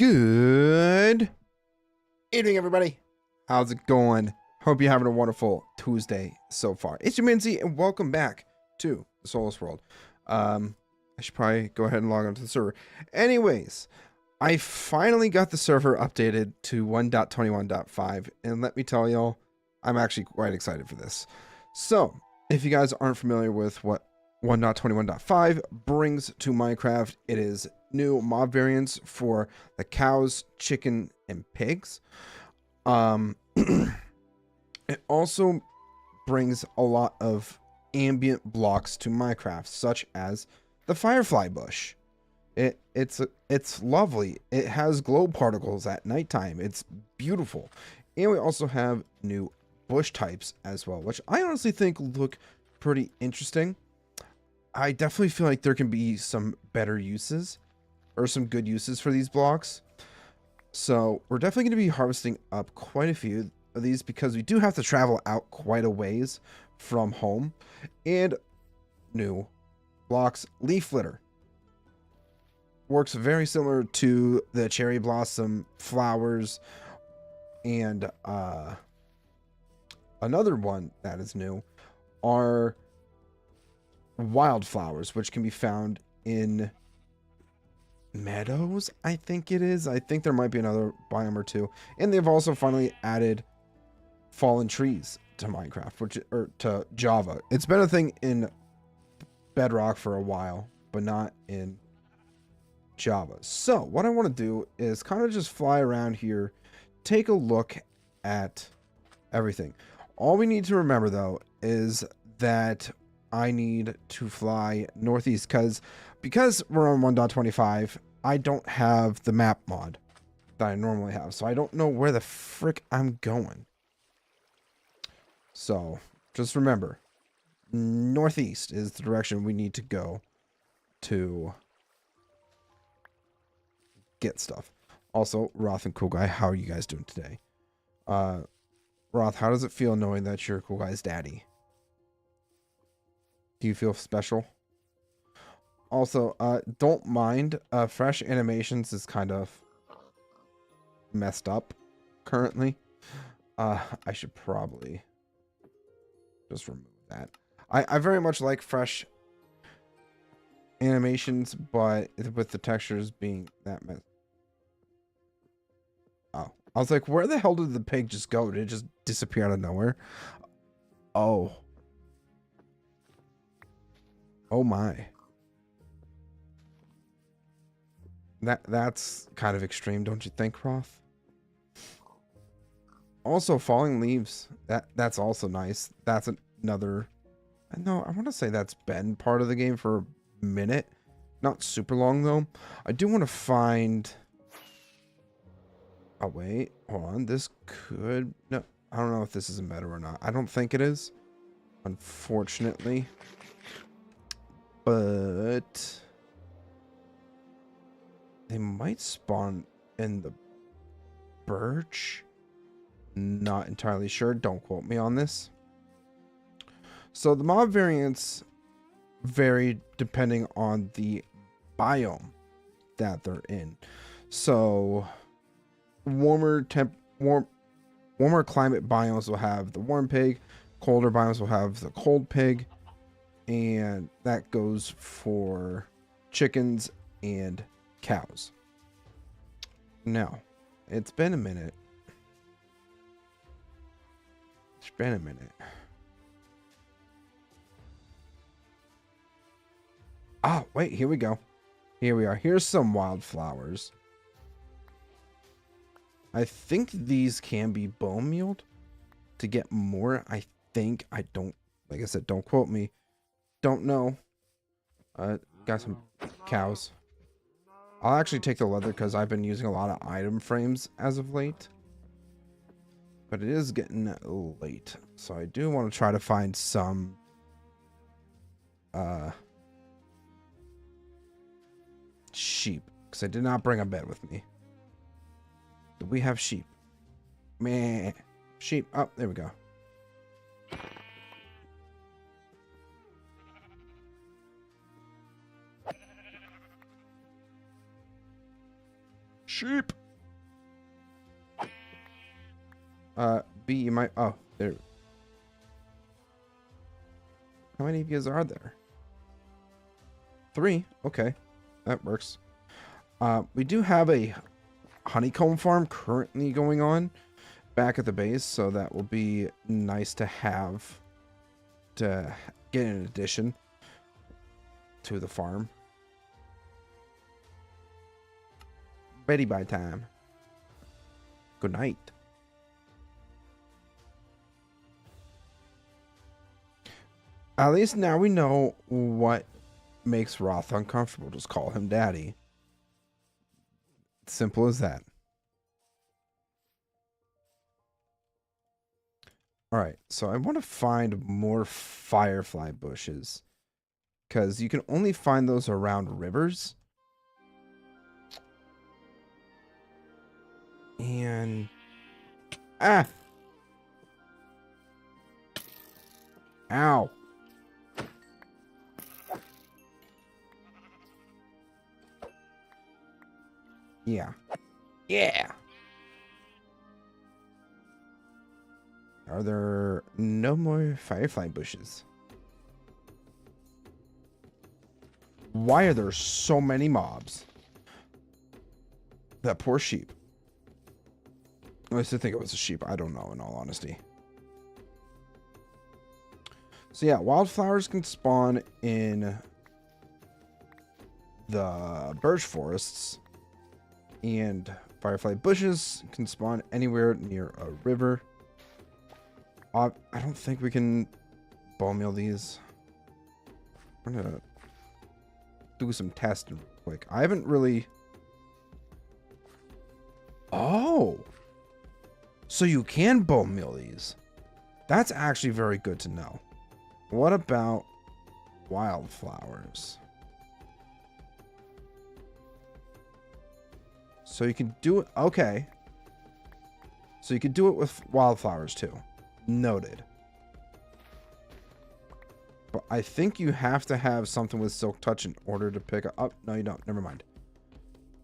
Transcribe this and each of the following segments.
Good evening, everybody. How's it going? Hope you're having a wonderful Tuesday so far. It's your Minzy, and welcome back to the Soulless world. I should probably go ahead and log onto the server. Anyways, I finally got the server updated to 1.21.5, and let me tell y'all, I'm actually quite excited for this. So, if you guys aren't familiar with what 1.21.5 brings to Minecraft, it is new mob variants for the cows, chicken, and pigs. It also brings a lot of ambient blocks to Minecraft, such as the firefly bush. It's lovely. It has glow particles at nighttime. It's beautiful. And we also have new bush types as well, which I honestly think look pretty interesting. I definitely feel like there can be some better uses or some good uses for these blocks. So we're definitely going to be harvesting up quite a few of these because we do have to travel out quite a ways from home. And new blocks, leaf litter. Works very similar to the cherry blossom flowers, and another one that is new are wildflowers, which can be found in meadows, I think it is. I think there might be another biome or two. And they've also finally added fallen trees to Minecraft, or to Java. It's been a thing in Bedrock for a while, but not in Java. So what I want to do is kind of just fly around here, take a look at everything. All we need to remember though is that I need to fly northeast because we're on 1.25, I don't have the map mod that I normally have. So I don't know where the frick I'm going. So just remember, northeast is the direction we need to go to get stuff. Also, Roth and Cool Guy, how are you guys doing today? Roth, how does it feel knowing that you're Cool Guy's daddy? Do you feel special? Also, don't mind, fresh animations is kind of messed up currently. I should probably just remove that. I very much like fresh animations, but with the textures being that mess. Oh, I was like, where the hell did the pig just go? Did it just disappear out of nowhere? Oh. Oh my. That's kind of extreme, don't you think, Roth? Also, falling leaves. That's also nice. That's another. No, I want to say that's been part of the game for a minute. Not super long though. I do want to find. Oh wait, hold on. This could. No, I don't know if this is a meta or not. I don't think it is, unfortunately. But they might spawn in the birch. Not entirely sure. Don't quote me on this. So the mob variants vary depending on the biome that they're in. So warmer climate biomes will have the warm pig, colder biomes will have the cold pig, and that goes for chickens and cows. Now, it's been a minute. It's been a minute. Oh, wait, here we go. Here we are. Here's some wildflowers. I think these can be bone mealed to get more. I think. I don't, like I said, don't quote me. Don't know. Got some cows. I'll actually take the leather because I've been using a lot of item frames as of late. But it is getting late. So I do want to try to find some sheep, because I did not bring a bed with me. Do we have sheep? Meh. Sheep. Oh, there we go. sheep. B, you might... Oh, there. How many of you are there? 3. Okay. That works. We do have a honeycomb farm currently going on back at the base, so that will be nice to have to get an addition to the farm. Ready by time. Good night. At least now we know what makes Roth uncomfortable. Just call him Daddy. Simple as that. Alright, so I want to find more firefly bushes. Because you can only find those around rivers. And... Ah! Ow! Yeah. Yeah! Are there no more firefly bushes? Why are there so many mobs? That poor sheep. I used to think it was a sheep. I don't know, in all honesty. So yeah, wildflowers can spawn in the birch forests. And firefly bushes can spawn anywhere near a river. I don't think we can bone meal these. I'm gonna do some testing real quick. I haven't really... Oh! So you can bone meal these. That's actually very good to know. What about wildflowers? So you can do it... Okay. So you can do it with wildflowers too. Noted. But I think you have to have something with Silk Touch in order to pick up... Oh, no, you don't. Never mind.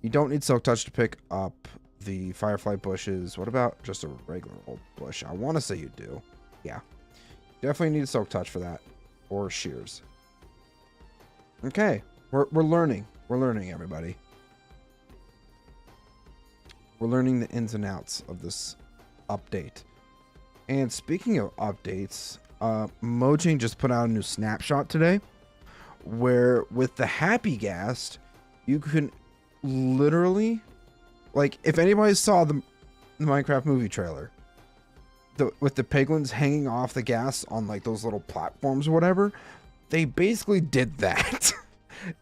You don't need Silk Touch to pick up the firefly bushes. What about just a regular old bush? I want to say you do. Yeah. Definitely need Silk Touch for that. Or shears. Okay. We're learning. We're learning, everybody. We're learning the ins and outs of this update. And speaking of updates, Mojang just put out a new snapshot today where with the Happy Ghast, you can literally, like, if anybody saw the Minecraft movie trailer, with the piglins hanging off the gas on like those little platforms or whatever, they basically did that.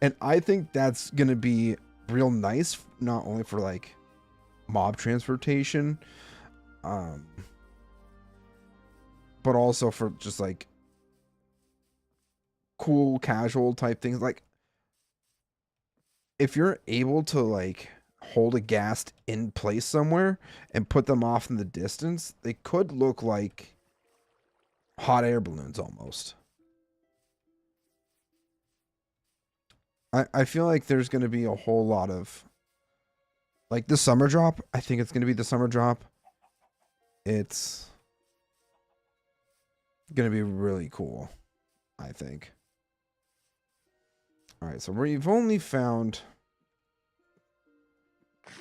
And I think that's going to be real nice, not only for like mob transportation, but also for just like cool casual type things. Like if you're able to like hold a ghast in place somewhere and put them off in the distance, they could look like hot air balloons almost. I feel like there's going to be a whole lot of like the summer drop. I think it's going to be the summer drop. It's going to be really cool, I think. All right, so we've only found... I'm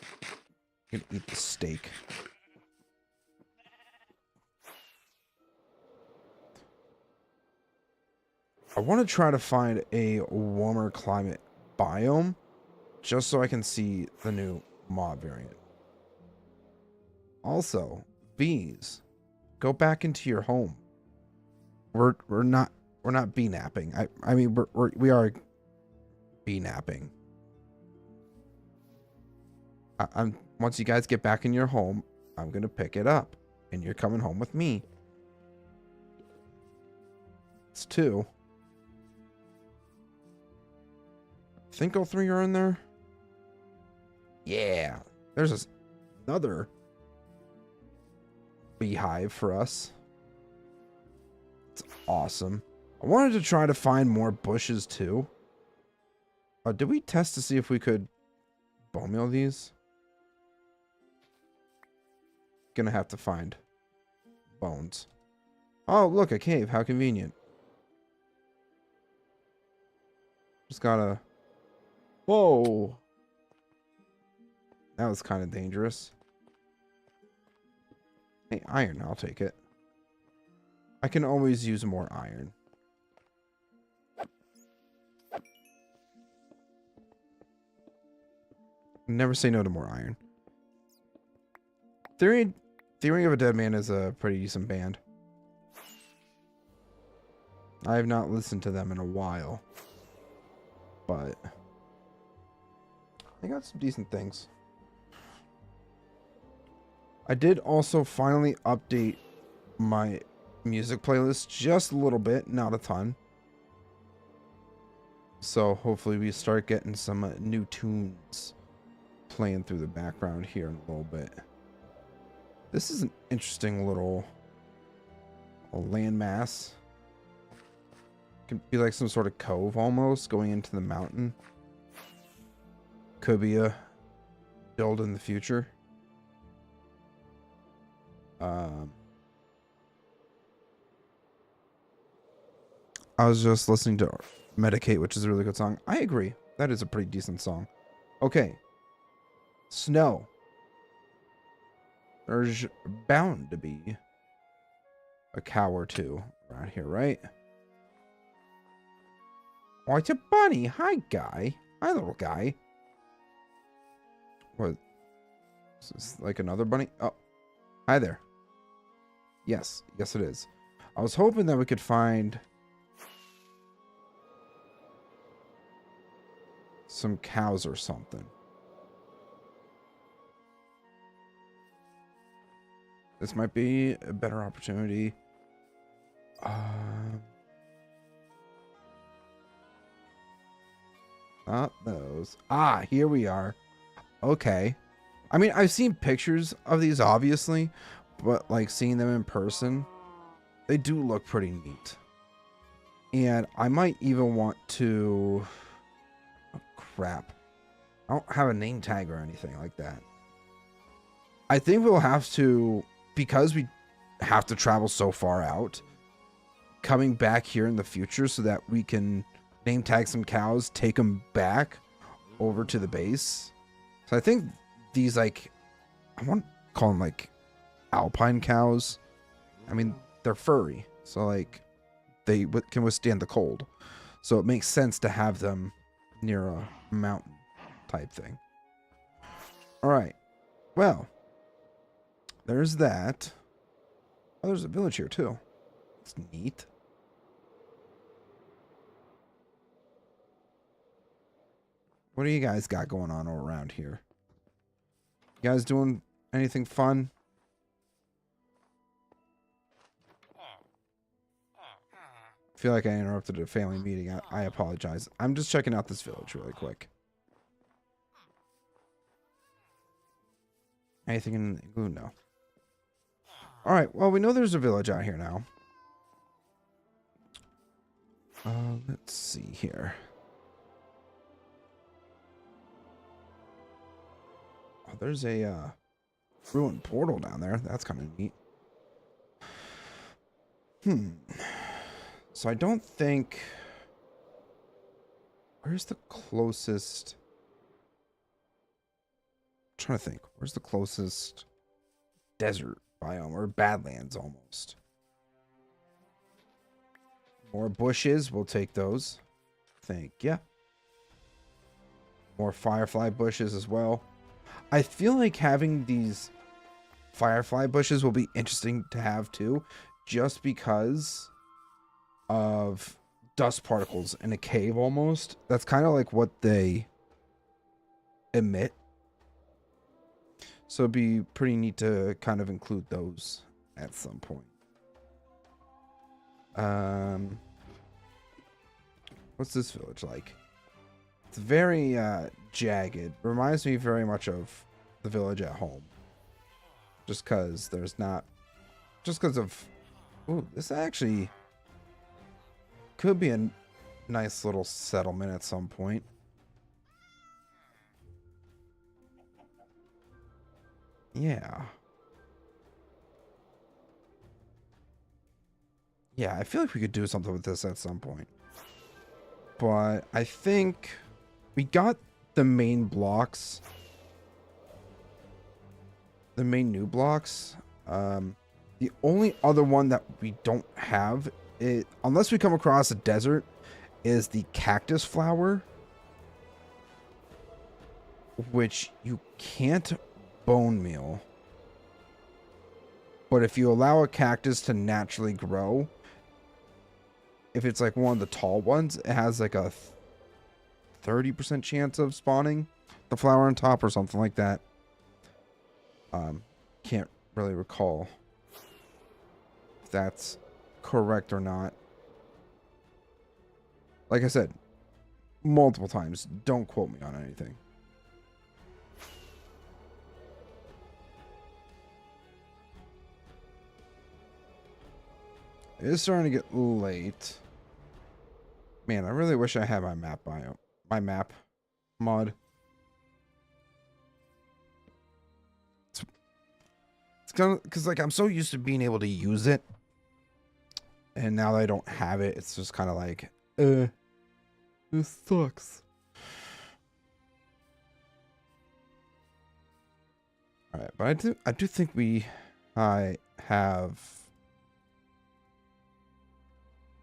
gonna eat the steak. I want to try to find a warmer climate biome just so I can see the new mob variant. Also, bees, go back into your home. We're not bee napping. I mean we are bee napping. I'm once you guys get back in your home, I'm gonna pick it up, and you're coming home with me. It's 2. I think all 3 are in there. Yeah, there's another beehive for us. It's awesome. I wanted to try to find more bushes too. Did we test to see if we could bone meal these? gonna have to find bones. Oh, look, a cave. How convenient. Just gotta... Whoa! That was kind of dangerous. Hey, iron. I'll take it. I can always use more iron. Never say no to more iron. Theory of a Dead Man is a pretty decent band. I have not listened to them in a while. But they got some decent things. I did also finally update my music playlist just a little bit, not a ton. So hopefully we start getting some new tunes playing through the background here in a little bit. This is an interesting little landmass. Could be like some sort of cove almost going into the mountain. Could be a build in the future. I was just listening to Medicate, which is a really good song. I agree. That is a pretty decent song. Okay. Snow. There's bound to be a cow or two around here, right? Oh, it's a bunny. Hi, guy. Hi, little guy. What? Is this like another bunny? Oh. Hi there. Yes. Yes, it is. I was hoping that we could find some cows or something. This might be a better opportunity. Not those. Ah, here we are. Okay. I mean, I've seen pictures of these, obviously, but like seeing them in person, they do look pretty neat. And I might even want to... Oh, crap. I don't have a name tag or anything like that. I think we'll have to, because we have to travel so far out, coming back here in the future so that we can name tag some cows, take them back over to the base. So I think these, like, I want to call them like alpine cows. I mean, they're furry, so like they can withstand the cold. So it makes sense to have them near a mountain type thing. All right. Well, there's that. Oh, there's a village here too. It's neat. What do you guys got going on around here? You guys doing anything fun? I feel like I interrupted a family meeting. I apologize. I'm just checking out this village really quick. Anything in the igloo? No. Alright, well, we know there's a village out here now. Let's see here. Oh, there's a ruined portal down there. That's kind of neat. So I don't think... Where's the closest... I'm trying to think. Where's the closest desert biome? Or Badlands almost. More bushes. We'll take those. Thank ya. More firefly bushes as well. I feel like having these firefly bushes will be interesting to have too. Just because of dust particles in a cave almost. That's kind of like what they emit. So it'd be pretty neat to kind of include those at some point. What's this village like? It's very jagged. Reminds me very much of the village at home. Just because there's not... Just because of... Ooh, this actually could be a nice little settlement at some point. Yeah. Yeah, I feel like we could do something with this at some point. But I think we got the main blocks. The main new blocks. The only other one that we don't have, unless we come across a desert, is the cactus flower. Which you can't bone meal. But if you allow a cactus to naturally grow, if it's like one of the tall ones, it has like a 30% chance of spawning the flower on top or something like that. Can't really recall if that's correct or not. Like I said, multiple times, don't quote me on anything. It is starting to get late. Man, I really wish I had my map mod. It's kind of because like I'm so used to being able to use it, and now that I don't have it, it's just kind of like, this sucks. All right, but I do think I have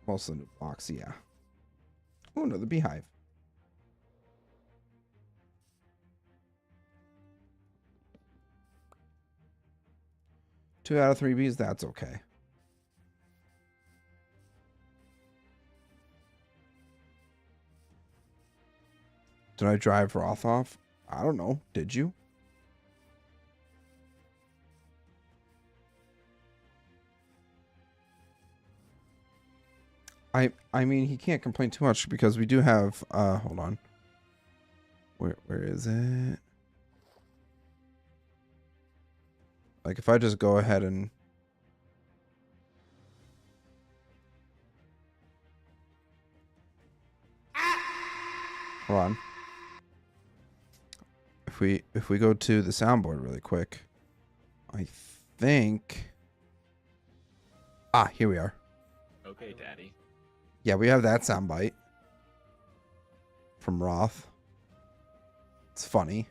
most of the new blocks. Yeah. Oh, another beehive. Two out of 3 bees, that's okay. Did I drive Roth off? I don't know. Did you? I mean, he can't complain too much because we do have hold on. Where is it? Like if I just go ahead and hold on. If we go to the soundboard really quick, I think here we are. Okay, Daddy. Yeah, we have that soundbite from Roth. It's funny.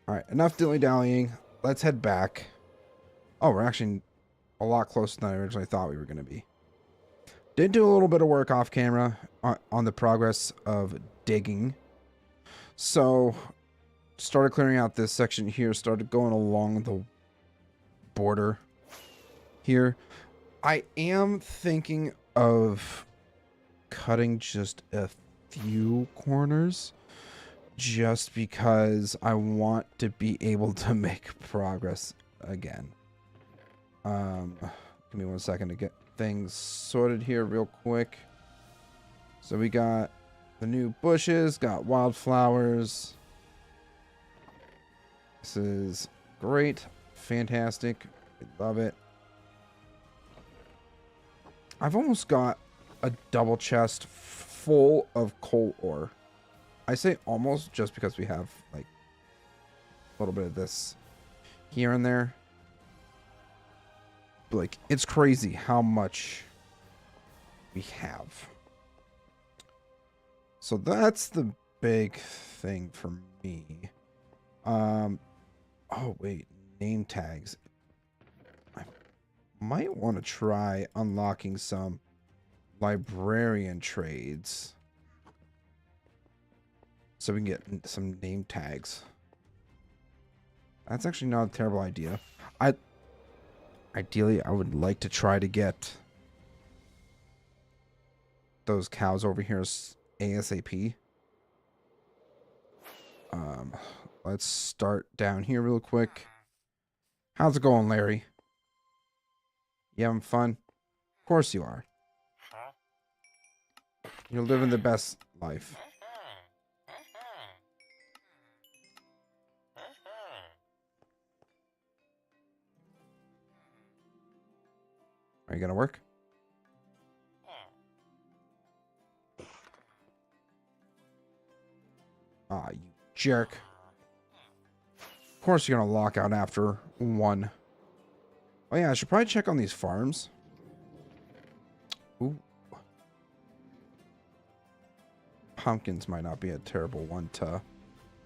All right, enough dilly-dallying. Let's head back. Oh, we're actually a lot closer than I originally thought we were going to be. Did do a little bit of work off camera on the progress of digging. So, started clearing out this section here. Started going along the border here. I am thinking of cutting just a few corners. Just because I want to be able to make progress again. Give me 1 second to get things sorted here real quick. So we got the new bushes, got wildflowers. This is great, fantastic, I love it. I've almost got a double chest full of coal ore. I say almost just because we have like a little bit of this here and there. But like it's crazy how much we have. So that's the big thing for me. Oh wait, name tags. I might want to try unlocking some librarian trades. So we can get some name tags. That's actually not a terrible idea. Ideally, I would like to try to get those cows over here ASAP. Let's start down here real quick. How's it going, Larry? You having fun? Of course you are. You're living the best life. Are you gonna work? Ah, you jerk. Of course you're gonna lock out after one. Oh yeah, I should probably check on these farms. Ooh. Pumpkins might not be a terrible one to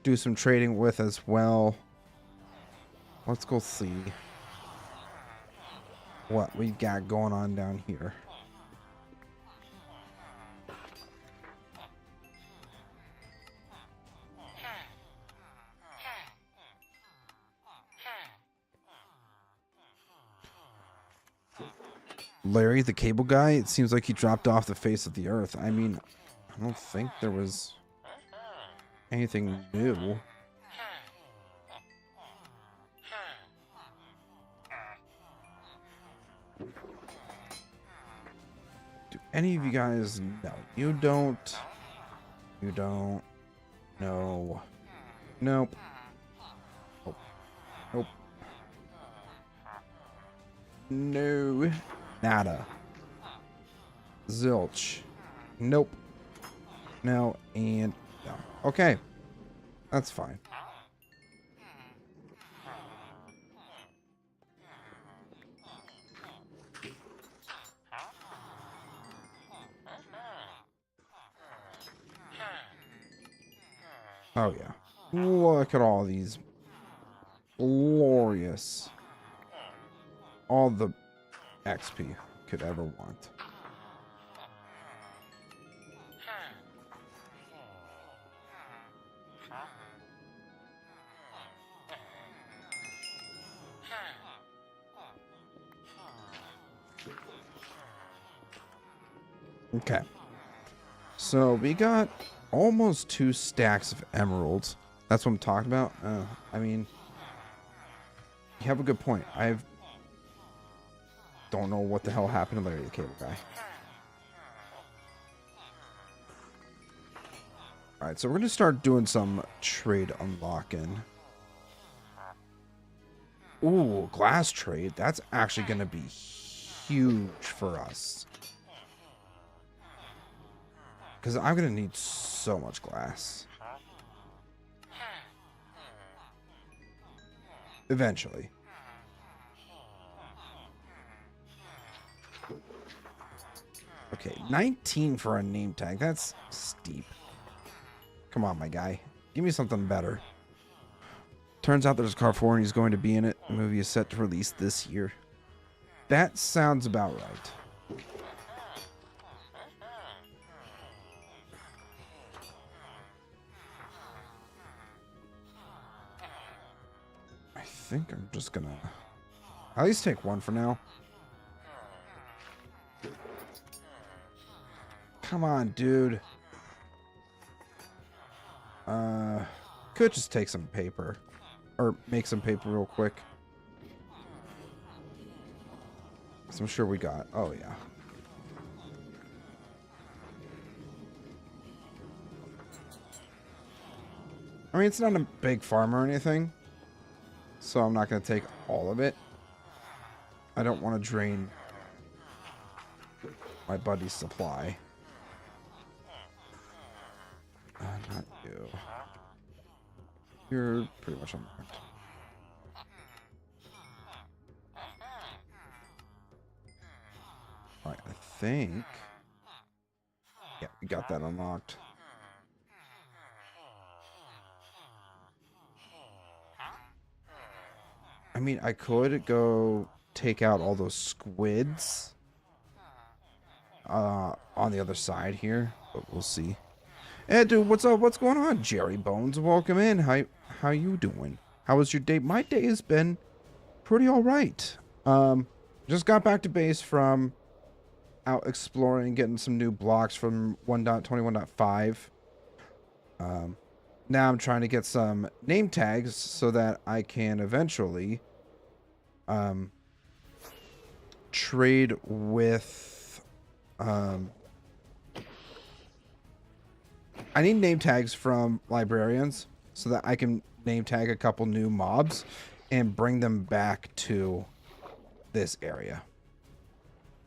do some trading with as well. Let's go see what we got going on down here. Larry, the cable guy, it seems like he dropped off the face of the earth. I mean, I don't think there was anything new. Do any of you guys know? You don't. You don't. No. Nope. Nope. Nope. No. Nada. Zilch. Nope. No and no. Okay. That's fine. Oh yeah. Look at all these glorious. All the XP could ever want. Okay. So we got almost 2 stacks of emeralds. That's what I'm talking about. I mean, you have a good point. Don't know what the hell happened to Larry the Cable Guy. Alright, so we're going to start doing some trade unlocking. Ooh, glass trade. That's actually going to be huge for us. Because I'm going to need so much glass. Eventually. Okay, 19 for a name tag. That's steep. Come on, my guy. Give me something better. Turns out there's a car 4 and he's going to be in it. The movie is set to release this year. That sounds about right. I think I'm just gonna at least take one for now. Come on, dude. Could just take some paper. Or make some paper real quick. So I'm sure we got... Oh, yeah. I mean, it's not a big farm or anything. So I'm not going to take all of it. I don't want to drain my buddy's supply. Not you. You're pretty much unlocked. Alright, I think... Yeah, we got that unlocked. I mean, I could go take out all those squids on the other side here, but we'll see. Hey, dude, what's up? What's going on? Jerry Bones, welcome in. How you doing? How was your day? My day has been pretty all right. Just got back to base from out exploring, getting some new blocks from 1.21.5. Now I'm trying to get some name tags so that I can eventually trade with I need name tags from librarians so that I can name tag a couple new mobs and bring them back to this area.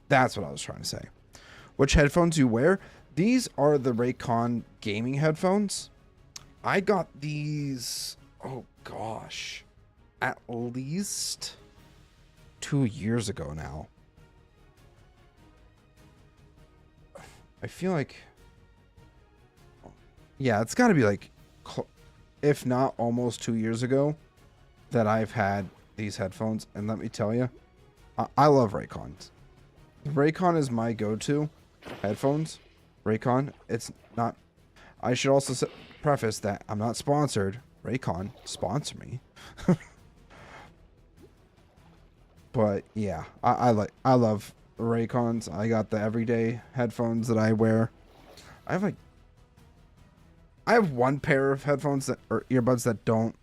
That's what I was trying to say. Which headphones you wear? These are the Raycon gaming headphones. I got these, oh gosh, at least 2 years ago now. I feel like, yeah, it's got to be like, if not almost 2 years ago, that I've had these headphones. And let me tell you, I love Raycons. Raycon is my go-to headphones. Raycon, it's not. I should also preface that I'm not sponsored. Raycon, sponsor me. But yeah, I love Raycons. I got the everyday headphones that I wear. I have one pair of headphones that, or earbuds, that don't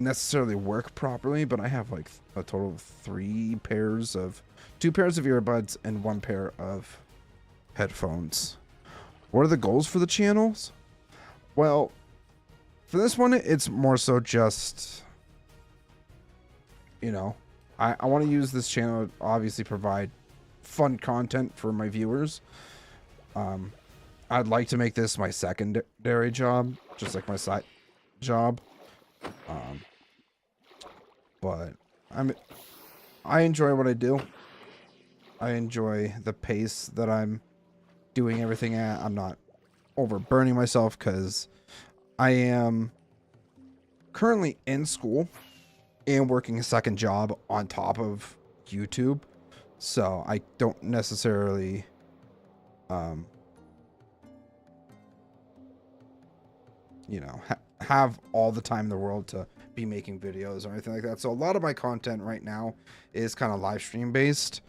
necessarily work properly, but I have like a total of two pairs of earbuds and one pair of headphones. What are the goals for the channels? Well, for this one, it's more so just, you know, I want to use this channel to obviously provide fun content for my viewers. I'd like to make this my secondary job, just like my side job. But I enjoy what I do. I enjoy the pace that I'm doing everything at. I'm not overburning myself because I am currently in school and working a second job on top of YouTube. So I don't necessarily you know, have all the time in the world to be making videos or anything like that. So a lot of my content right now is kind of live stream based,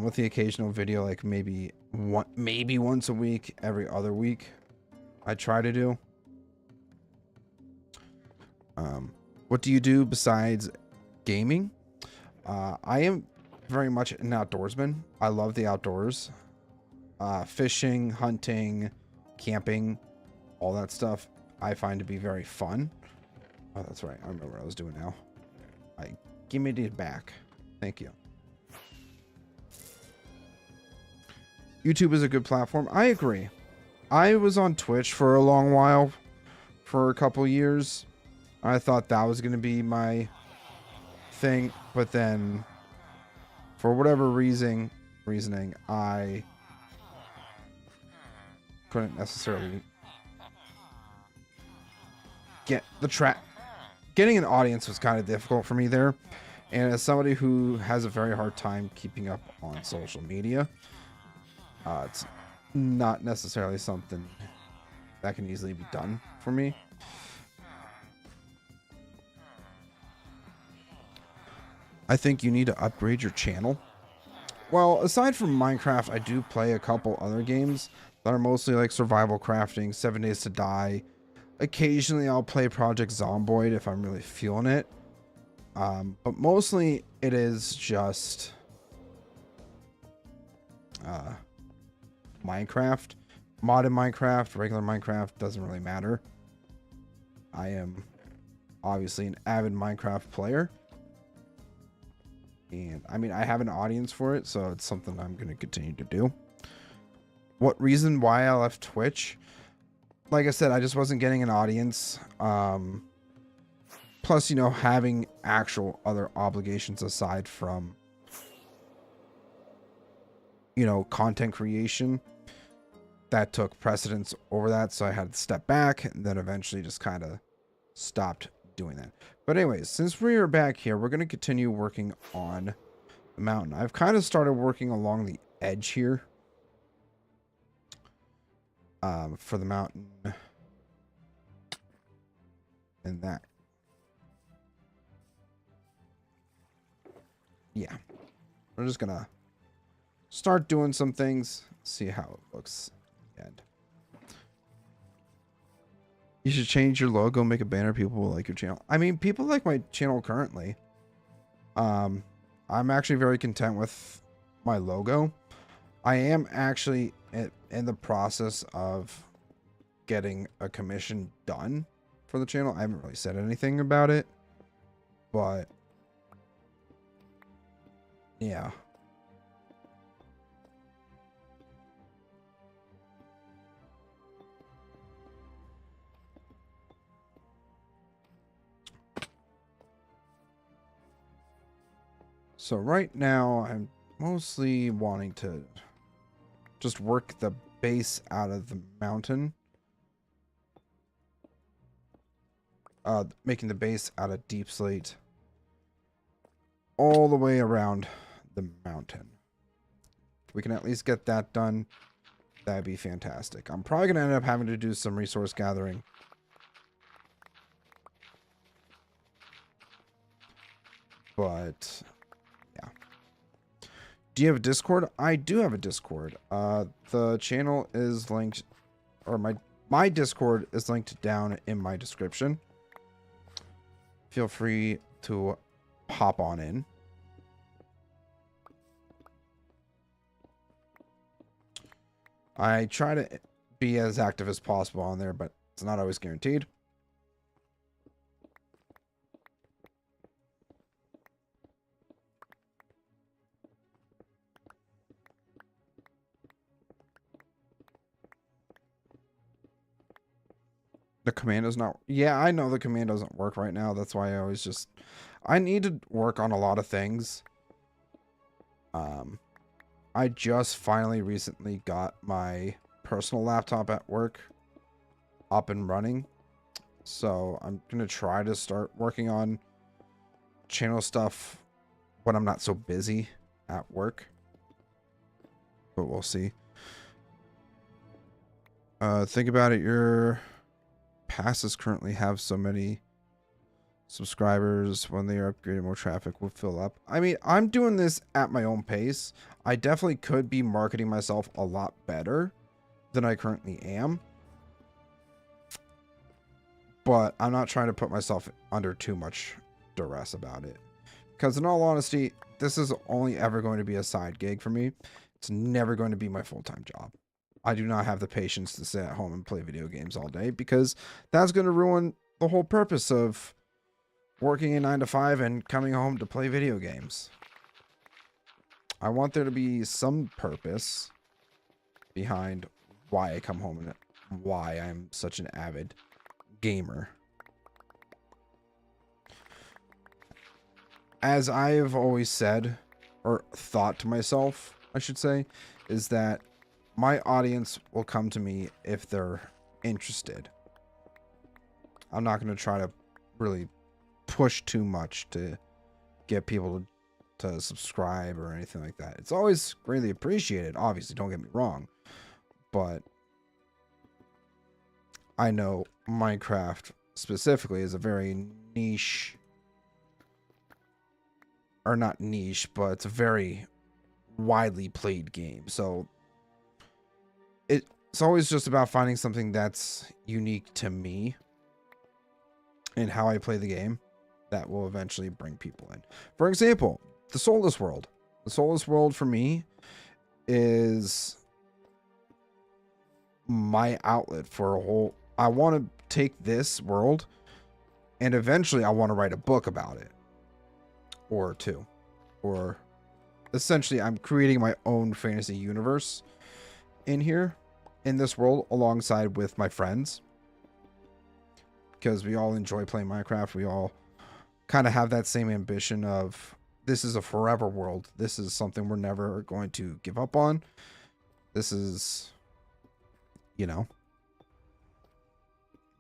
with the occasional video, like maybe once a week, every other week. I try to do. What do you do besides gaming? I am very much an outdoorsman. I love the outdoors. Fishing, hunting, camping, all that stuff I find to be very fun. Oh, that's right. I remember what I was doing now. Give me it back. Thank you. YouTube is a good platform. I agree. I was on Twitch for a long while, for a couple years. I thought that was going to be my thing, but then for whatever reasoning, I couldn't necessarily get the getting an audience was kind of difficult for me there. And as somebody who has a very hard time keeping up on social media, it's not necessarily something that can easily be done for me. I think you need to upgrade your channel. Well, aside from Minecraft, I do play a couple other games that are mostly like survival crafting, 7 Days to Die. Occasionally I'll play Project Zomboid if I'm really feeling it. But mostly it is just Minecraft. Modded Minecraft, regular Minecraft, doesn't really matter. I am obviously an avid Minecraft player. And I mean, I have an audience for it, so it's something I'm going to continue to do. What reason why I left Twitch? Like I said, I just wasn't getting an audience. Plus, you know, having actual other obligations aside from, you know, content creation, that took precedence over that. So I had to step back and then eventually just kind of stopped doing that. But anyways, since we are back here, we're going to continue working on the mountain. I've kind of started working along the edge here. For the mountain. And that. Yeah. We're just going to start doing some things. See how it looks. And you should change your logo, make a banner. People will like your channel. I mean, people like my channel currently. I'm actually very content with my logo. I am actually in the process of getting a commission done for the channel. I haven't really said anything about it, but yeah. So right now, I'm mostly wanting to just work the base out of the mountain. Making the base out of deep slate all the way around the mountain. If we can at least get that done, that'd be fantastic. I'm probably going to end up having to do some resource gathering. But, yeah. Do you have a Discord? I do have a Discord. The channel is linked, or my Discord is linked down in my description. Feel free to hop on in. I try to be as active as possible on there, but it's not always guaranteed. The command is not... Yeah, I know the command doesn't work right now. That's why I always just... I need to work on a lot of things. I just finally recently got my personal laptop at work up and running. So I'm going to try to start working on channel stuff when I'm not so busy at work. But we'll see. Think about it. Your passes currently have so many subscribers. When they are upgraded, more traffic will fill up. I mean, I'm doing this at my own pace. I definitely could be marketing myself a lot better than I currently am. But I'm not trying to put myself under too much duress about it. Because in all honesty, this is only ever going to be a side gig for me. It's never going to be my full-time job. I do not have the patience to sit at home and play video games all day, because that's going to ruin the whole purpose of working a 9 to 5 and coming home to play video games. I want there to be some purpose behind why I come home and why I'm such an avid gamer. As I've always said, or thought to myself, I should say, is that my audience will come to me if they're interested. I'm not going to try to really push too much to get people to subscribe or anything like that. It's always greatly appreciated, obviously, don't get me wrong. But I know Minecraft specifically is a very niche, or not niche, but it's a very widely played game. So it's always just about finding something that's unique to me and how I play the game that will eventually bring people in. For example, the Soulless world. The Soulless world for me is my outlet for a whole... I want to take this world and eventually I want to write a book about it. Or two. Or essentially I'm creating my own fantasy universe in here, in this world, alongside with my friends. Because we all enjoy playing Minecraft. We all kind of have that same ambition of, this is a forever world. This is something we're never going to give up on. This is, you know,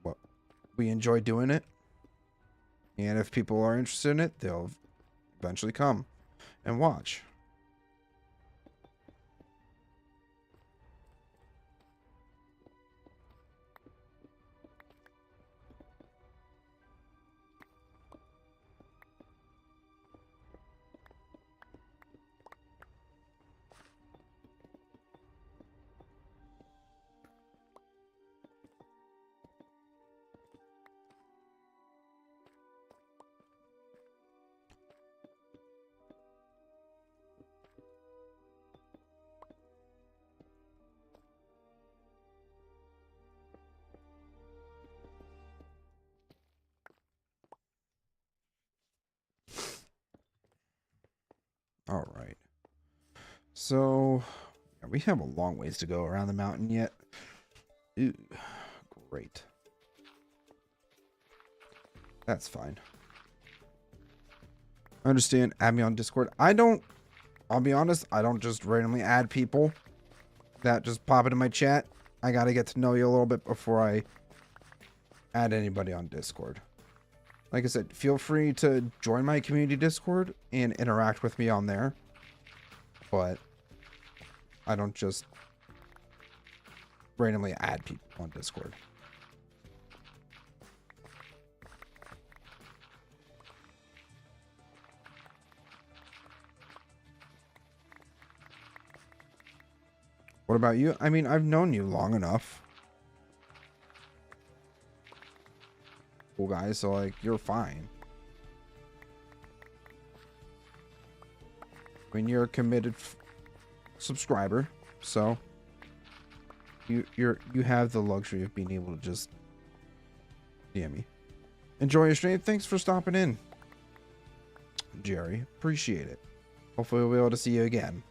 what we enjoy doing it. And if people are interested in it, they'll eventually come and watch. All right. So, yeah, we have a long ways to go around the mountain yet. Ooh, great. That's fine. I understand. Add me on Discord. I'll be honest, I don't just randomly add people that just pop into my chat. I gotta get to know you a little bit before I add anybody on Discord. Like I said, feel free to join my community Discord and interact with me on there. But I don't just randomly add people on Discord. What about you? I mean, I've known you long enough. Cool guy, so like, you're fine. I mean, you're a committed subscriber, so you have the luxury of being able to just DM me. Enjoy your stream. Thanks for stopping in, Jerry. Appreciate it. Hopefully we'll be able to see you again.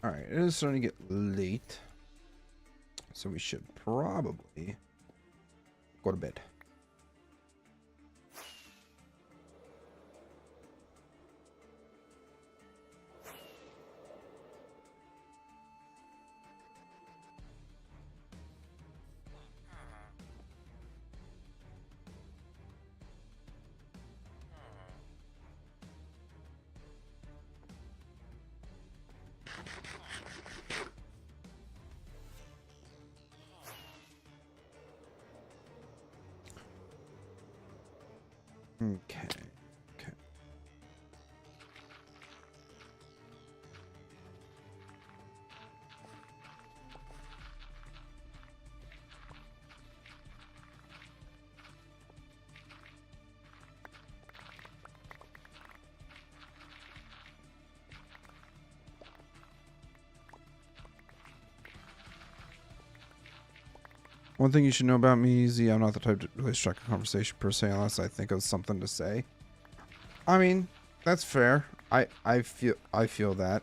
Alright, it is starting to get late. So we should probably go to bed. Okay. Okay. One thing you should know about me is I'm not the type to really strike a conversation per se unless I think of something to say. I mean, that's fair. I feel that.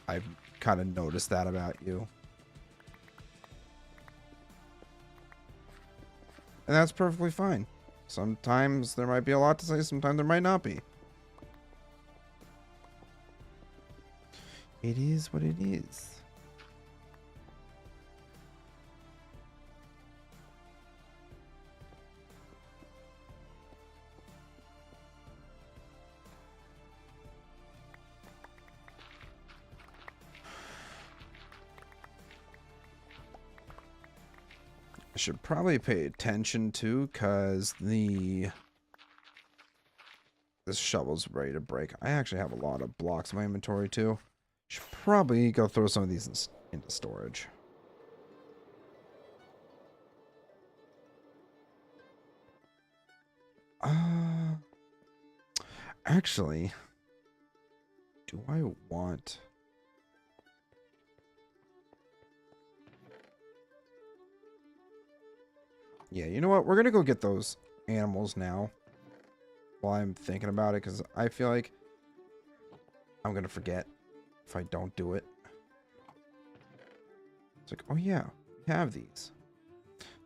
I've kind of noticed that about you. And that's perfectly fine. Sometimes there might be a lot to say, sometimes there might not be. It is what it is. I should probably pay attention to, because this shovel's ready to break. I actually have a lot of blocks in my inventory too. Should probably go throw some of these into storage. Actually, do I want... Yeah, you know what? We're going to go get those animals now while I'm thinking about it, because I feel like I'm going to forget if I don't do it. It's like, oh yeah, we have these.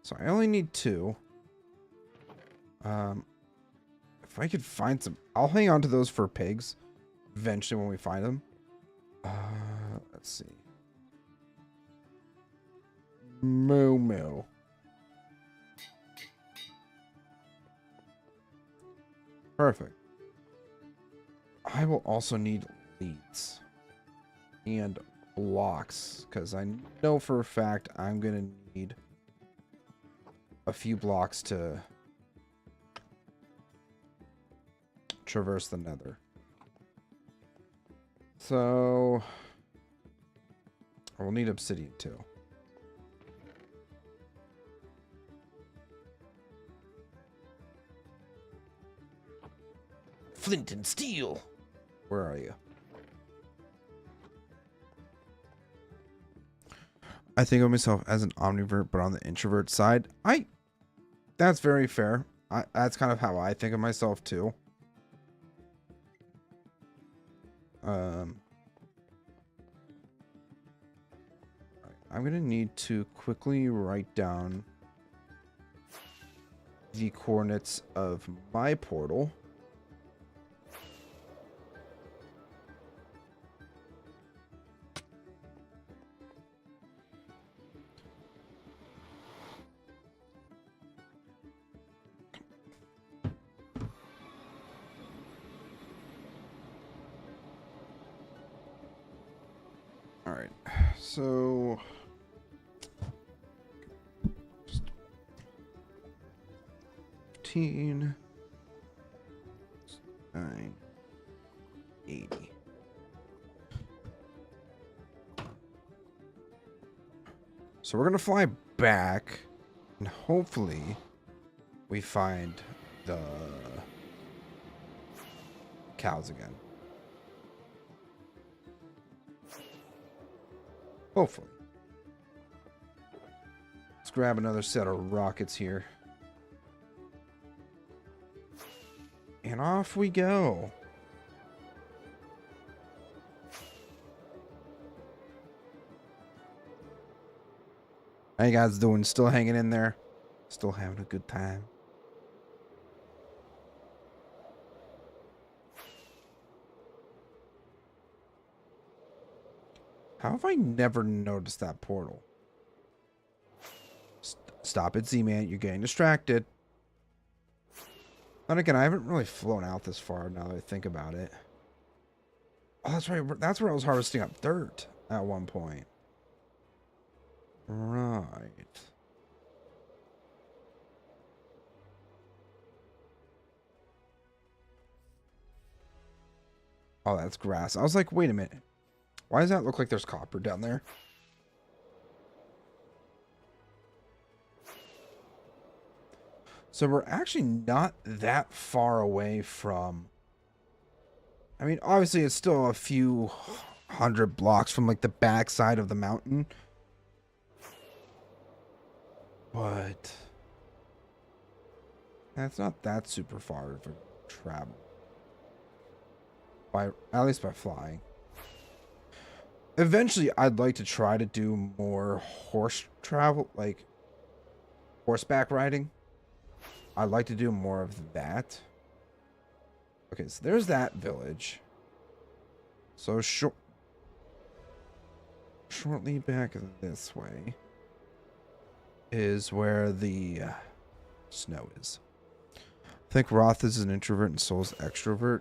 So I only need 2. If I could find some... I'll hang on to those for pigs. eventually when we find them. Let's see. Moo. Perfect. I will also need leads and blocks because I know for a fact I'm gonna need a few blocks to traverse the nether. So I will need obsidian too. Flint and steel. Where are you? I think of myself as an omnivert, but on the introvert side. That's very fair. That's kind of how I think of myself too. I'm gonna need to quickly write down the coordinates of my portal. All right, so just 15, 9, 80. So we're gonna fly back, and hopefully we find the cows again. Hopefully. Let's grab another set of rockets here. And off we go. How you guys doing? Still hanging in there? Still having a good time? How have I never noticed that portal? Stop it, Z-Man. You're getting distracted. Then again, I haven't really flown out this far now that I think about it. Oh, that's right. That's where I was harvesting up dirt at one point. Right. Oh, that's grass. I was like, wait a minute. Why does that look like there's copper down there? So we're actually not that far away from... I mean, obviously it's still a few hundred blocks from like the back side of the mountain. But that's not that super far for travel. At least by flying. Eventually, I'd like to try to do more horse travel, like horseback riding. I'd like to do more of that. Okay, so there's that village. So shortly back this way is where the snow is. I think Roth is an introvert and Soul's extrovert.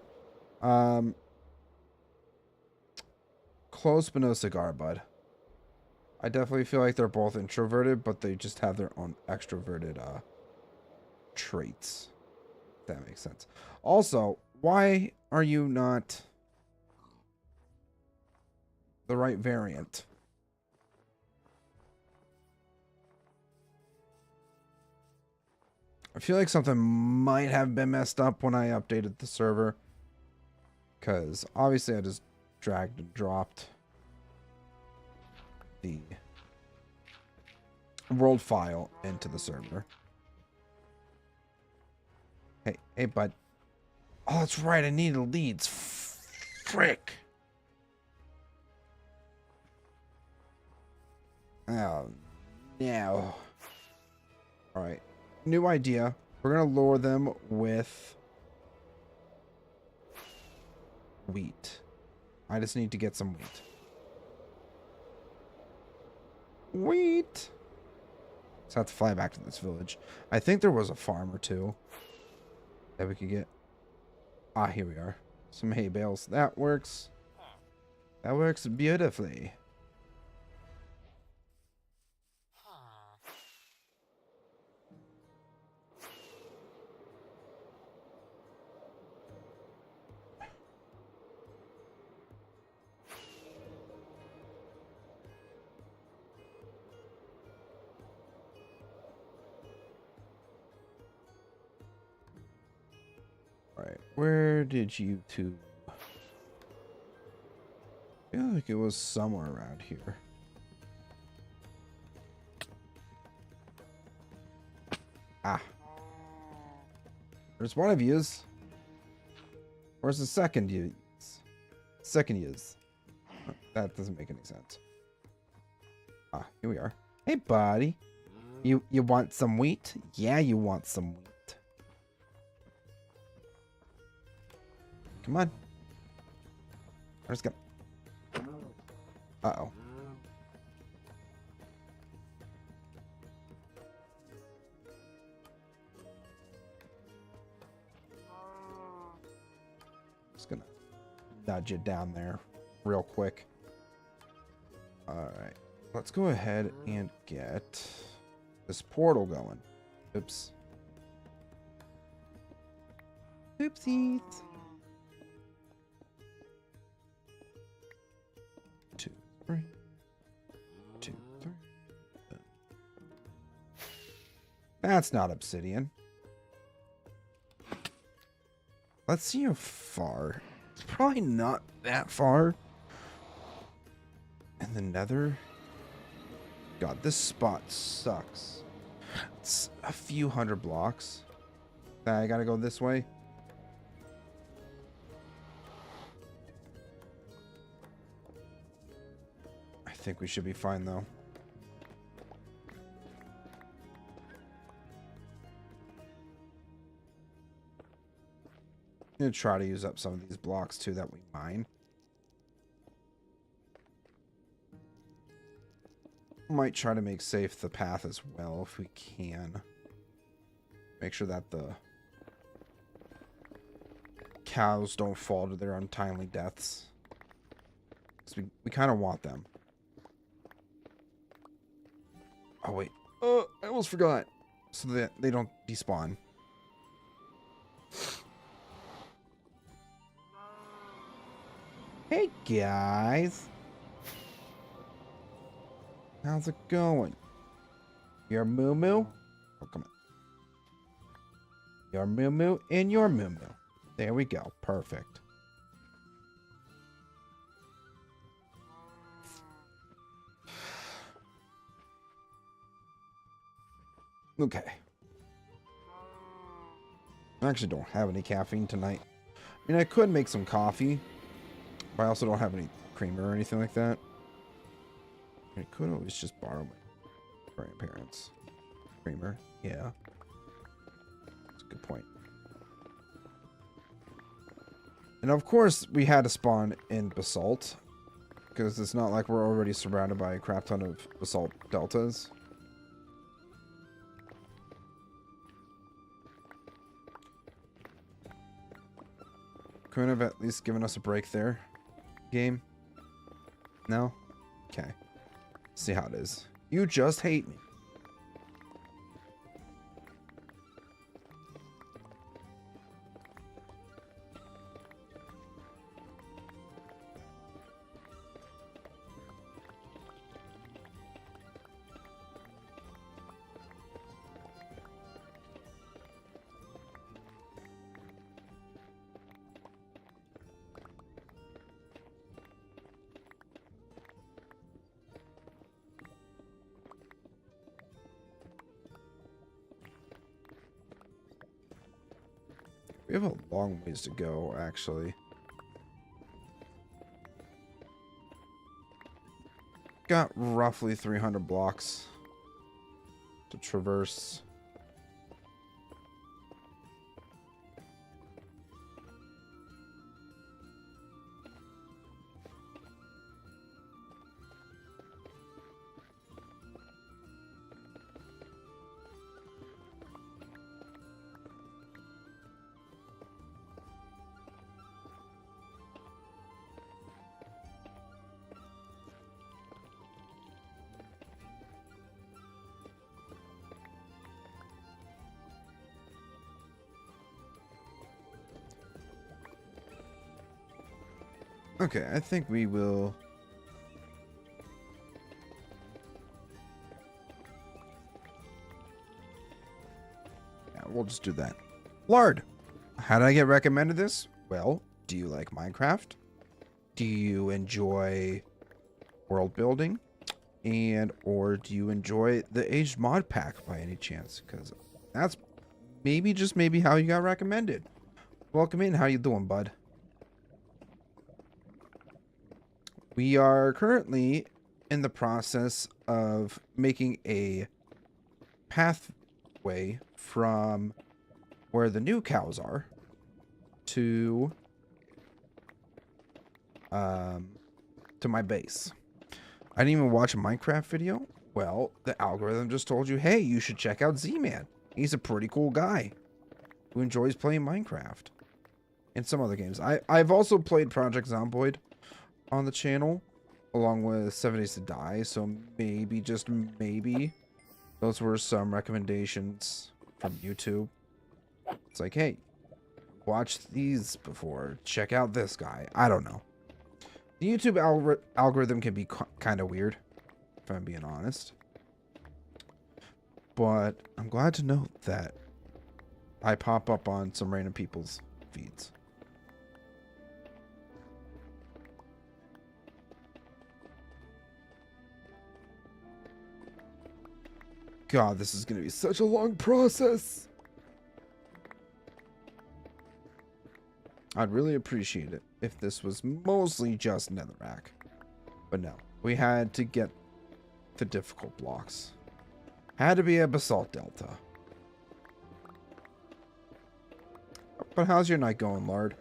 Close but no cigar, bud. I definitely feel like they're both introverted, but they just have their own extroverted traits. If that makes sense. Also, why are you not the right variant? I feel like something might have been messed up when I updated the server. Because obviously I just dragged and dropped the world file into the server. Hey, bud. Oh, that's right. I needed leads. Frick. Oh, no. All right. New idea. We're going to lure them with wheat. I just need to get some wheat. Wheat! So I have to fly back to this village. I think there was a farm or two that we could get. Ah, here we are. Some hay bales. That works. That works beautifully. Alright, where did you two... I feel like it was somewhere around here. Ah. There's one of yous. Where's the second yous? Second yous. Oh, that doesn't make any sense. Ah, here we are. Hey, buddy. You want some wheat? Yeah, you want some wheat. Come on. Let's go. Uh-oh. Just gonna nudge it down there real quick. Alright. Let's go ahead and get this portal going. Oops. Oopsies. 2, 3. 2, 3. That's not obsidian. Let's see how far. It's probably not that far. And the nether. God, this spot sucks. It's a few hundred blocks. I gotta go this way. I think we should be fine though. I'm gonna try to use up some of these blocks too that we mine. Might try to make safe the path as well if we can. Make sure that the cows don't fall to their untimely deaths. Because we kind of want them. Oh, wait. Oh, I almost forgot. So that they don't despawn. Hey, guys. How's it going? Your moo moo? Oh, come on. Your moo moo and your moo moo. There we go. Perfect. Okay. I actually don't have any caffeine tonight. I mean, I could make some coffee, but I also don't have any creamer or anything like that. I could always just borrow my grandparents' creamer. Yeah. That's a good point. And of course, we had to spawn in basalt. Because it's not like we're already surrounded by a crap ton of basalt deltas. Couldn't have at least given us a break there. Game? No? Okay. See how it is. You just hate me. We have a long ways to go, actually. Got roughly 300 blocks to traverse. Okay, I think we will. Yeah, we'll just do that. Lard, how did I get recommended this? Well, do you like Minecraft? Do you enjoy world building? And or do you enjoy the aged mod pack by any chance? Because that's maybe, just maybe, how you got recommended. Welcome in. How you doing, bud? We are currently in the process of making a pathway from where the new cows are to my base. I didn't even watch a Minecraft video. Well, the algorithm just told you, hey, you should check out Zman. He's a pretty cool guy who enjoys playing Minecraft and some other games. I've also played Project Zomboid on the channel along with 7 Days to Die, so maybe, just maybe, those were some recommendations from YouTube. It's like, hey, watch these before, check out this guy. I don't know. The YouTube algorithm can be kind of weird, if I'm being honest. But I'm glad to know that I pop up on some random people's feeds. God, this is going to be such a long process. I'd really appreciate it if this was mostly just netherrack. But no, we had to get the difficult blocks. Had to be a basalt delta. But how's your night going, Lard?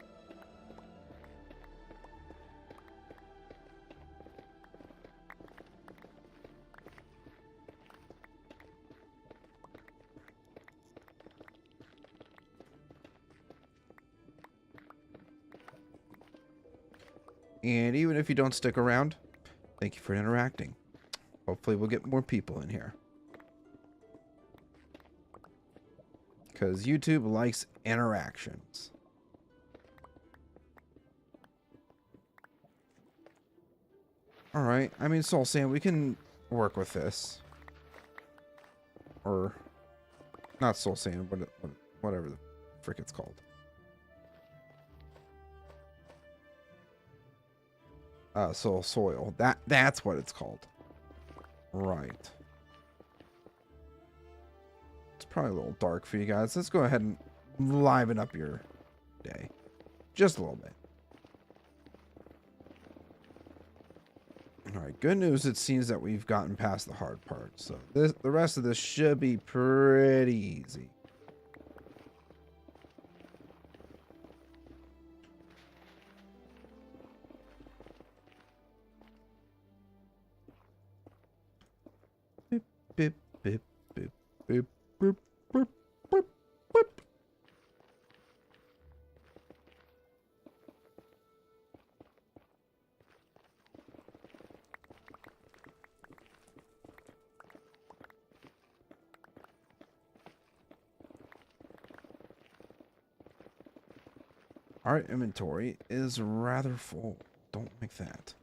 And even if you don't stick around, thank you for interacting. Hopefully we'll get more people in here. Because YouTube likes interactions. Alright, I mean, Soul Sand, we can work with this. Or, not Soul Sand, but whatever the frick it's called. Soul Soil. That's what it's called. Right. It's probably a little dark for you guys. Let's go ahead and liven up your day. Just a little bit. Alright, good news, it seems that we've gotten past the hard part. So the rest of this should be pretty easy. Beep, beep, beep, beep, beep, beep, beep, beep. Our inventory is rather full. Don't like that.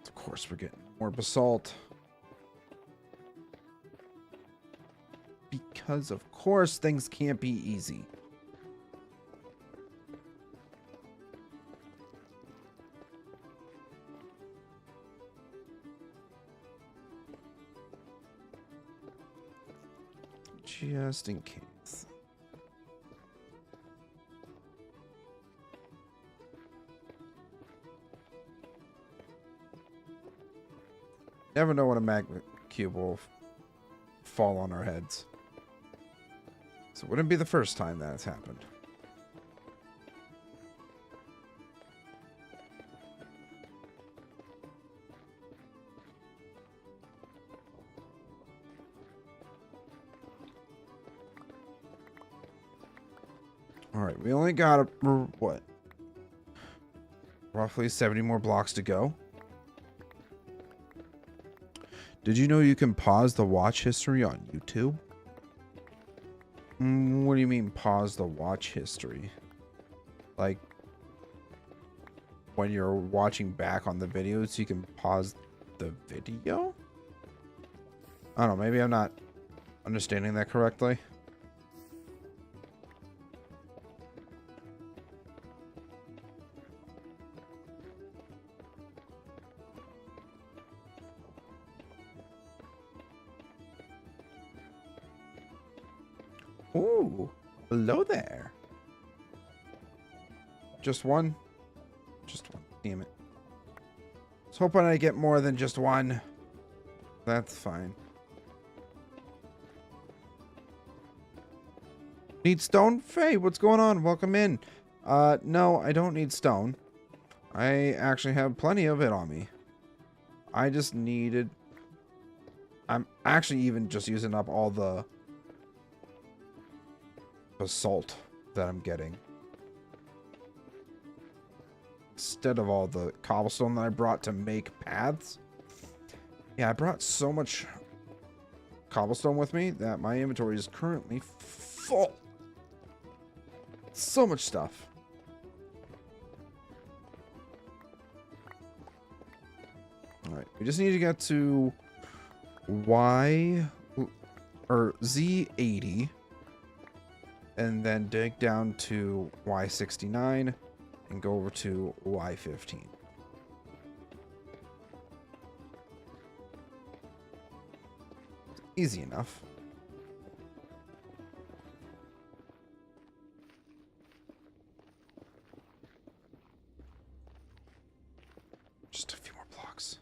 Of course, we're getting more basalt. Because, of course, things can't be easy. Just in case. Never know when a magma cube will fall on our heads. So it wouldn't be the first time that has happened. Alright, we only got, what? Roughly 70 more blocks to go. Did you know you can pause the watch history on YouTube? What do you mean pause the watch history? Like, when you're watching back on the video, so you can pause the video. I don't know, maybe I'm not understanding that correctly. Ooh, hello there. Just one? Just one. Damn it. I was hoping I get more than just one. That's fine. Need stone? Faye, what's going on? Welcome in. No, I don't need stone. I actually have plenty of it on me. I just needed... I'm actually even just using up all the basalt that I'm getting. Instead of all the cobblestone that I brought to make paths. Yeah, I brought so much cobblestone with me that my inventory is currently full. So much stuff. Alright, we just need to get to Z80 and then dig down to Y69 and go over to Y15. Easy enough. Just a few more blocks.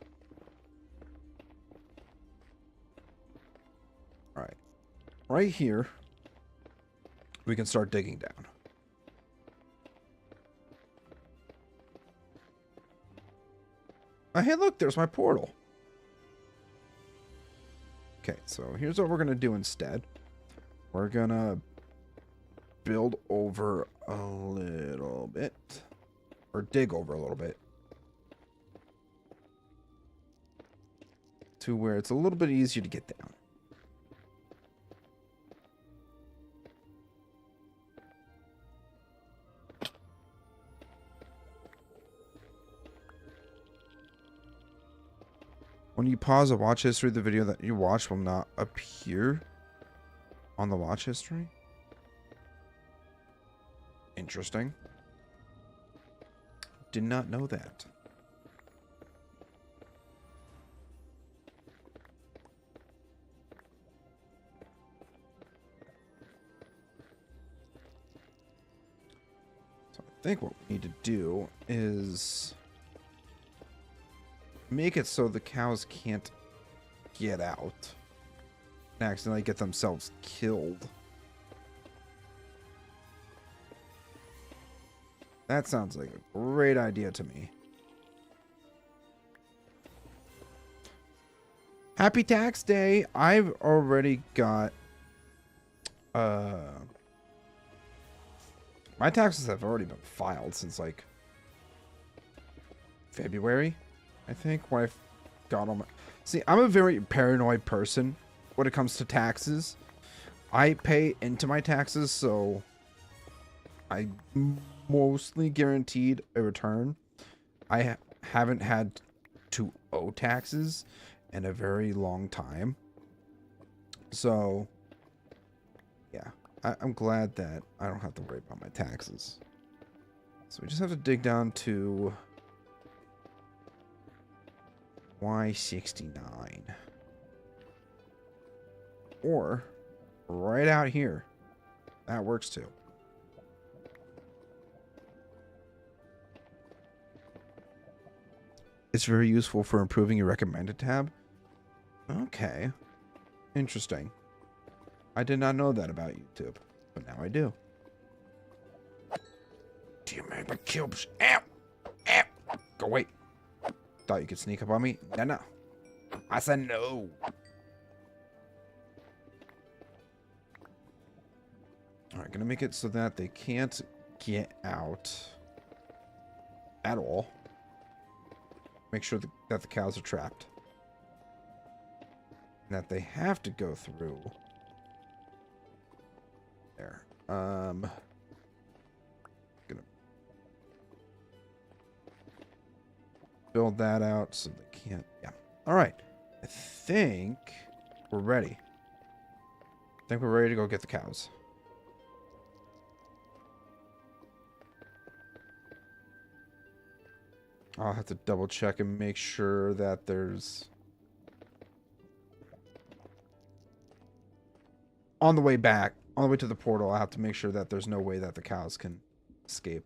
All right. Right here, we can start digging down. Oh, hey, look, there's my portal. Okay, so here's what we're going to do instead. We're going to build over a little bit. Or dig over a little bit. To where it's a little bit easier to get down. When you pause a watch history, the video that you watch will not appear on the watch history. Interesting. Did not know that. So I think what we need to do is make it so the cows can't get out and accidentally get themselves killed. That sounds like a great idea to me. Happy tax day. I've already got my taxes have already been filed since like February. I think when I got on my... See, I'm a very paranoid person when it comes to taxes. I pay into my taxes, so I mostly guaranteed a return. I haven't had to owe taxes in a very long time. So, yeah. I'm glad that I don't have to worry about my taxes. So we just have to dig down to Y69. Or right out here. That works too. It's very useful for improving your recommended tab. Okay. Interesting. I did not know that about YouTube, but now I do. Do you remember cubes? Ow! Ow! Go away. Thought you could sneak up on me? No, no. I said no. Alright, gonna make it so that they can't get out at all. Make sure that the cows are trapped. And that they have to go through there. Gonna build that out so they can't. Yeah. All right. I think we're ready. I think we're ready to go get the cows. I'll have to double check and make sure that there's... On the way back, on the way to the portal, I have to make sure that there's no way that the cows can escape.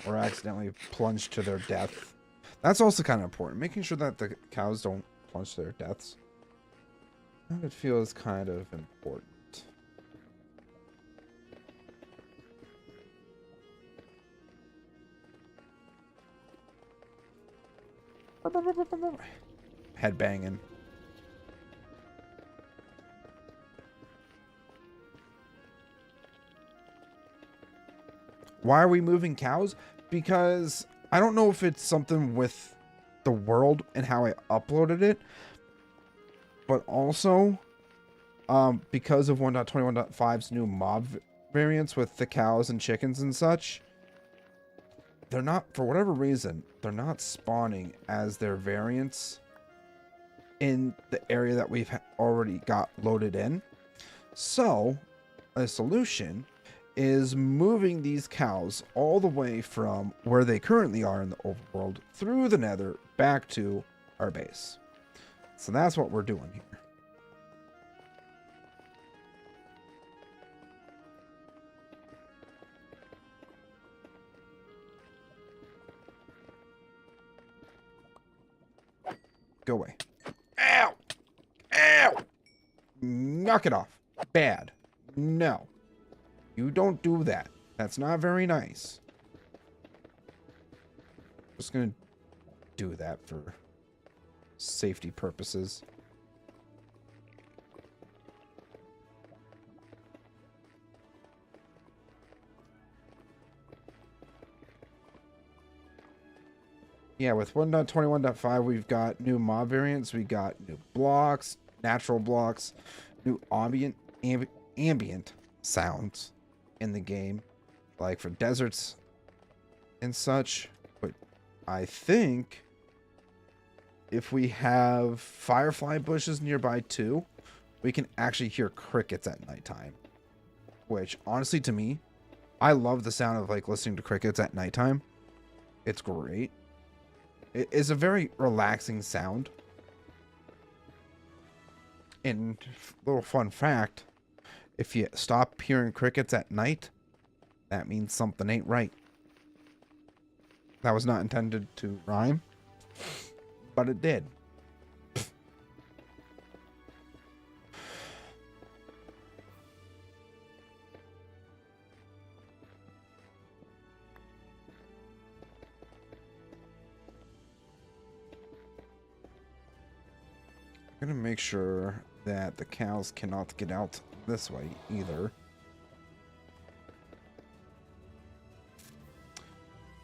Or accidentally plunge to their death. That's also kind of important. Making sure that the cows don't plunge to their deaths. It feels kind of important. Head banging. Why are we moving cows? Because I don't know if it's something with the world and how I uploaded it, but also because of 1.21.5's new mob variants with the cows and chickens and such. They're not, for whatever reason, they're not spawning as their variants in the area that we've already got loaded in. So, a solution is moving these cows all the way from where they currently are in the overworld through the nether back to our base. So that's what we're doing here. Go away. Ow! Ow! Knock it off. Bad. No. You don't do that. That's not very nice. Just gonna do that for safety purposes. Yeah, with 1.21.5, we've got new mob variants. We got new blocks, natural blocks, new ambient sounds in the game, like for deserts and such. But I think if we have firefly bushes nearby too, we can actually hear crickets at nighttime. Which, honestly, to me, I love the sound of like listening to crickets at nighttime. It's great. It is a very relaxing sound. And little fun fact, if you stop hearing crickets at night, that means something ain't right. That was not intended to rhyme, but it did. I'm gonna make sure that the cows cannot get out this way either.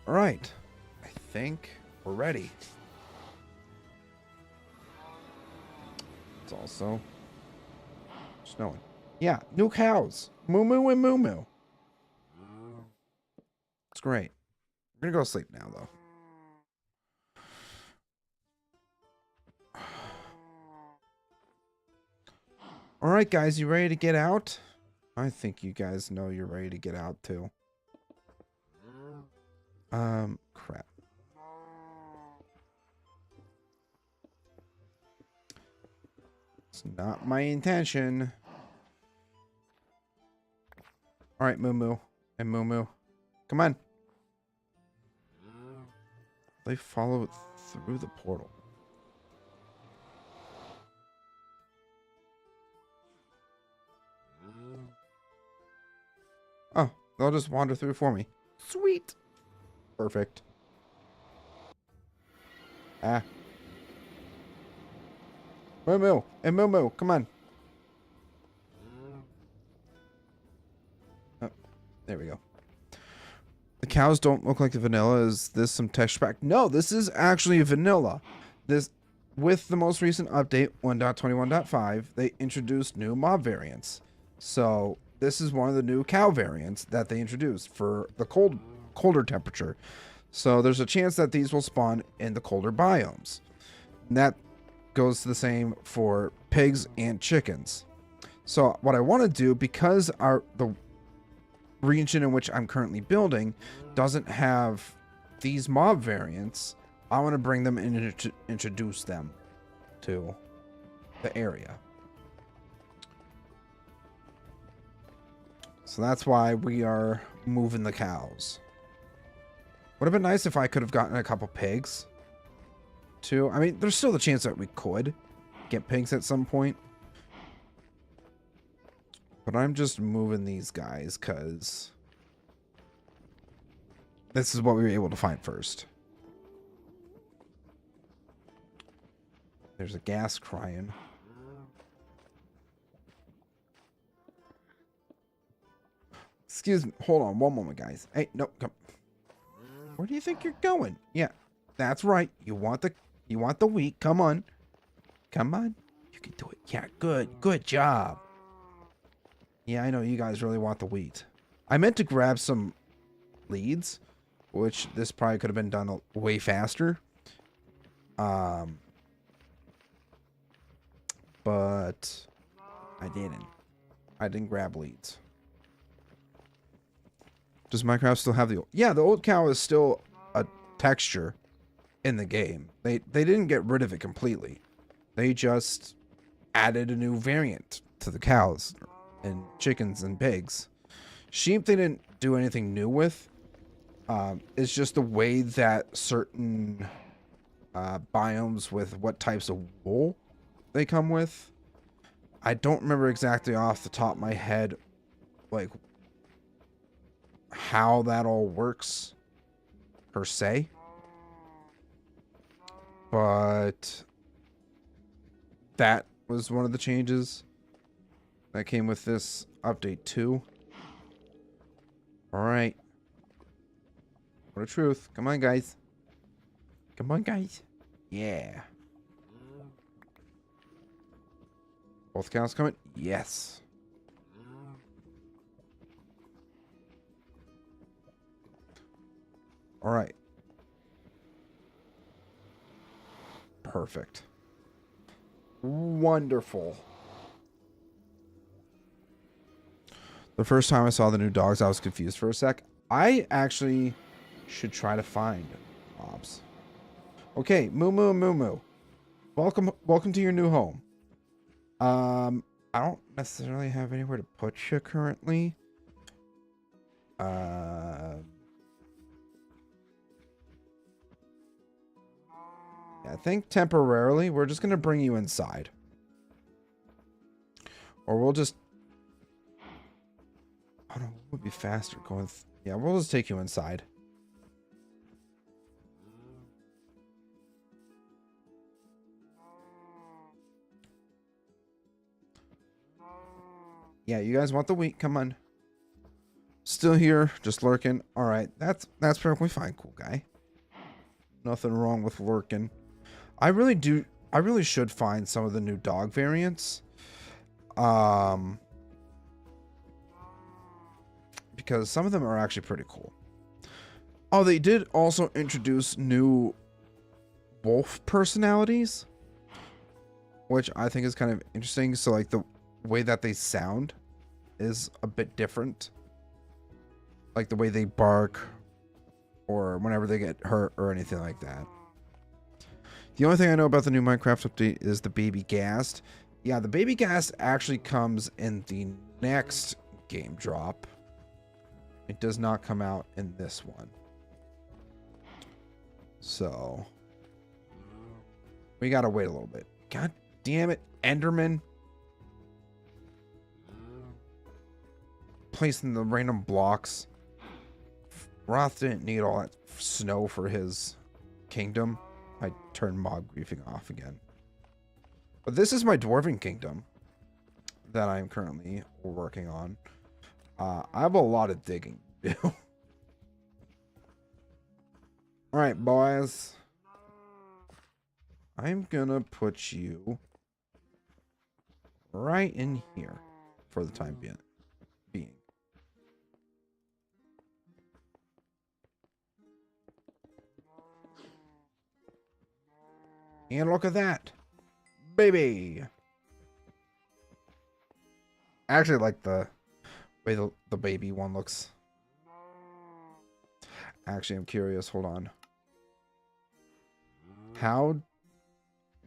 All right, I think we're ready. It's also snowing. Yeah, new cows. Moo moo and moo moo. It's great. We're gonna go to sleep now though. All right, guys, you ready to get out? I think you guys know you're ready to get out too. Crap. It's not my intention. All right, Moo Moo and Moo Moo. Come on. They follow through the portal. Oh, they'll just wander through for me. Sweet. Perfect. Ah. Moo Moo and Moo Moo, come on. Oh, there we go. The cows don't look like the vanilla. Is this some texture pack? No, this is actually vanilla. This, with the most recent update, 1.21.5, they introduced new mob variants. So this is one of the new cow variants that they introduced for the cold colder temperature. So there's a chance that these will spawn in the colder biomes. And that goes the same for pigs and chickens. So what I want to do, because the region in which I'm currently building doesn't have these mob variants, I want to bring them in and introduce them to the area. So that's why we are moving the cows. Would have been nice if I could have gotten a couple pigs too. I mean, there's still the chance that we could get pigs at some point. But I'm just moving these guys because this is what we were able to find first. There's a gas crying. Excuse me. Hold on one moment, guys. Hey, no, come. Where do you think you're going? Yeah, that's right. You want the wheat. Come on. Come on. You can do it. Yeah, good job. Yeah, I know you guys really want the wheat. I meant to grab some leads, which this probably could have been done way faster. But I didn't. I didn't grab leads. Does Minecraft still have the... Yeah, the old cow is still a texture in the game. They didn't get rid of it completely. They just added a new variant to the cows and chickens and pigs. Sheep they didn't do anything new with. It's just the way that certain biomes with what types of wool they come with. I don't remember exactly off the top of my head, like, how that all works per se, but that was one of the changes that came with this update too. All right, what a truth. Come on, guys. Come on, guys. Yeah. Both cows coming? Yes. All right. Perfect. Wonderful. The first time I saw the new dogs, I was confused for a sec. I actually should try to find mobs. Okay, Moo Moo Moo Moo. Welcome to your new home. I don't necessarily have anywhere to put you currently. I think temporarily we're just gonna bring you inside, or we'll just. I don't know. What would be faster going? Yeah, we'll just take you inside. Yeah, you guys want the wheat? Come on. Still here, just lurking. All right, that's perfectly fine, cool guy. Nothing wrong with lurking. I really should find some of the new dog variants. Because some of them are actually pretty cool. Oh, they did also introduce new wolf personalities, which I think is kind of interesting. So like the way that they sound is a bit different. Like the way they bark or whenever they get hurt or anything like that. The only thing I know about the new Minecraft update is the baby ghast. Yeah, the baby ghast actually comes in the next game drop. It does not come out in this one. So we gotta wait a little bit. God damn it, Enderman. Placing the random blocks. Roth didn't need all that snow for his kingdom. I turned mob griefing off again. But this is my dwarven kingdom that I'm currently working on. I have a lot of digging to do. Alright, boys. I'm gonna put you right in here for the time being. And look at that. Baby. I actually like the way the baby one looks. Actually, I'm curious. Hold on.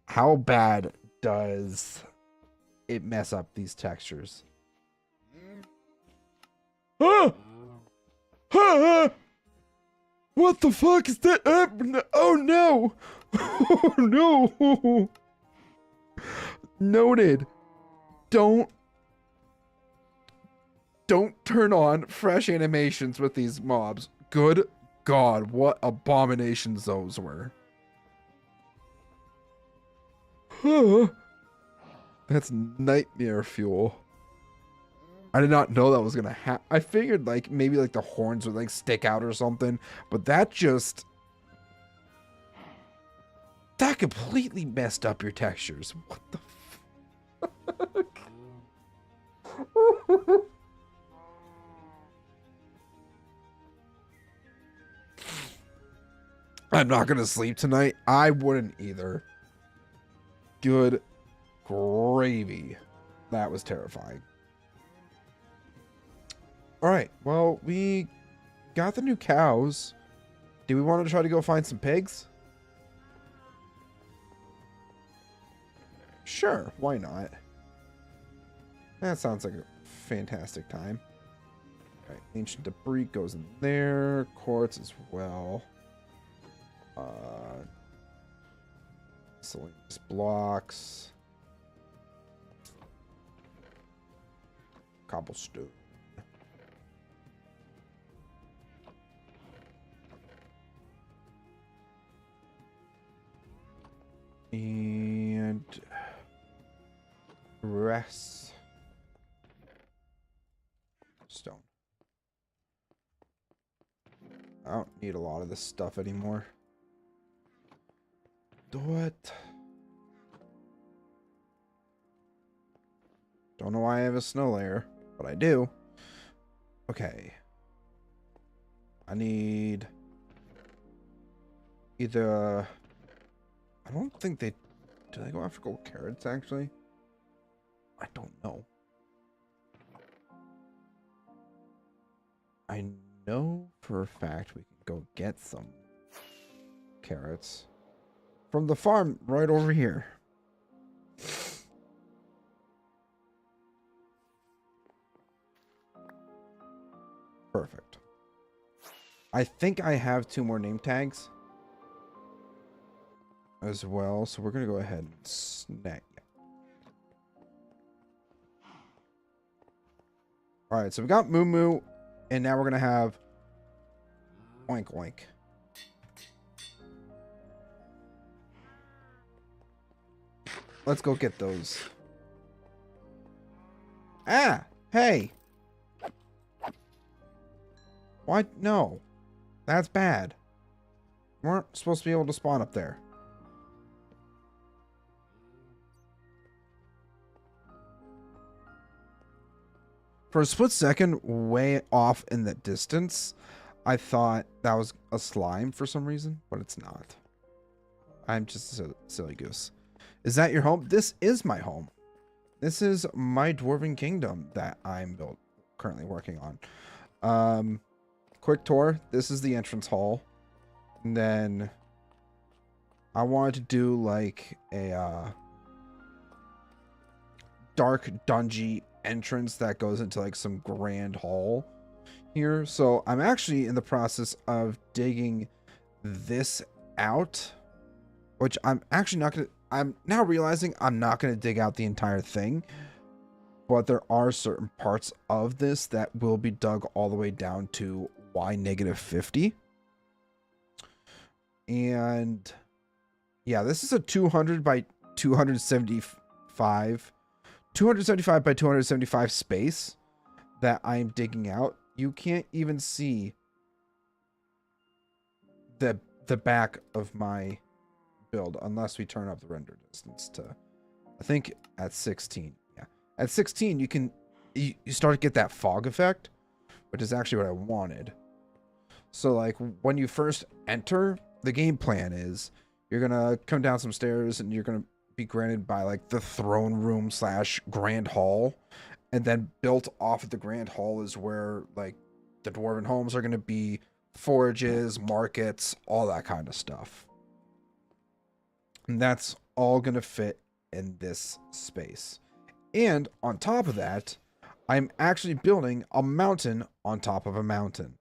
How bad does it mess up these textures? Ah! Ah! What the fuck is that? Oh no! Oh no! Noted. Don't turn on fresh animations with these mobs. Good God, what abominations those were. That's nightmare fuel. I did not know that was gonna happen. I figured like maybe like the horns would like stick out or something, but that completely messed up your textures. What the fuck? I'm not gonna sleep tonight. I wouldn't either. Good gravy. That was terrifying. Alright, well, we got the new cows. Do we want to try to go find some pigs? Sure, why not? That sounds like a fantastic time. Alright, ancient debris goes in there. Quartz as well. Miscellaneous blocks. Cobblestone. And rest stone. I don't need a lot of this stuff anymore. What? Don't know why I have a snow layer, but I do. Okay. I need either. I don't think they. Do they go after gold carrots actually? I don't know. I know for a fact we can go get some carrots from the farm right over here. Perfect. I think I have 2 more name tags as well, so we're gonna go ahead and snag. All right, so we got Moo Moo, and now we're gonna have Oink Oink. Let's go get those. Ah, hey. What? No. That's bad. We weren't supposed to be able to spawn up there. For a split second, way off in the distance, I thought that was a slime for some reason, but it's not. I'm just a silly goose. Is that your home? This is my home. This is my dwarven kingdom that I'm currently working on. Quick tour. This is the entrance hall. And then I wanted to do like a dark dungeon entrance that goes into like some grand hall here. So I'm actually in the process of digging this out, which I'm actually not going to. I'm now realizing I'm not going to dig out the entire thing, but there are certain parts of this that will be dug all the way down to Y-50. And yeah, this is a 200 by 275 by 275 space that I'm digging out. You can't even see the back of my build unless we turn up the render distance to, I think, at 16. Yeah, at 16 you start to get that fog effect, which is actually what I wanted. So like when you first enter, the game plan is You're gonna come down some stairs and you're gonna be granted by like the throne room slash grand hall. And then built off of the grand hall is where like the dwarven homes are gonna be, forages, markets, all that kind of stuff. And that's all gonna fit in this space. And on top of that, I'm actually building a mountain on top of a mountain.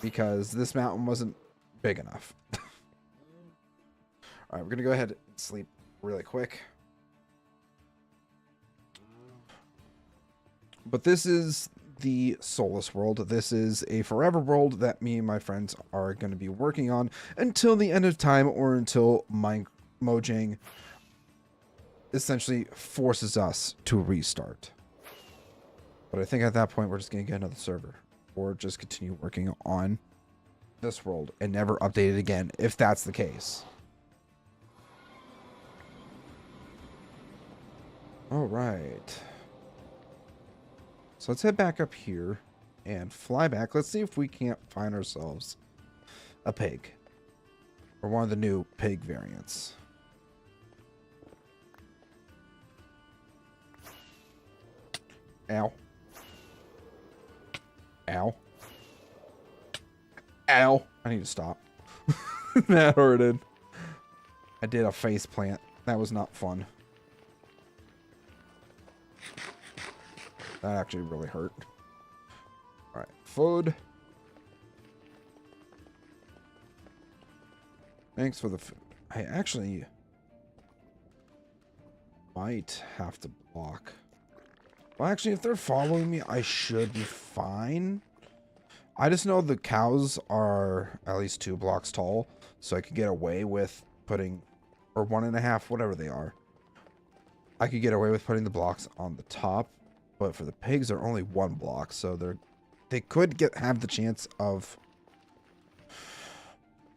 Because this mountain wasn't big enough. Alright, we're gonna go ahead and sleep really quick. But this is the Soulless world. This is a forever world that me and my friends are going to be working on until the end of time, or until Mojang essentially forces us to restart. But I think at that point we're just going to get another server, or just continue working on this world and never update it again if that's the case. All right. So let's head back up here and fly back. Let's see if we can't find ourselves a pig. Or one of the new pig variants. Ow. Ow. Ow. I need to stop. That hurted. I did a face plant. That was not fun. That actually really hurt. Alright, food. Thanks for the food. I actually might have to block. Well, actually, if they're following me, I should be fine. I just know the cows are at least 2 blocks tall, so I could get away with putting, or 1.5, whatever they are. I could get away with putting the blocks on the top. But for the pigs, they're only 1 block, so they could have the chance of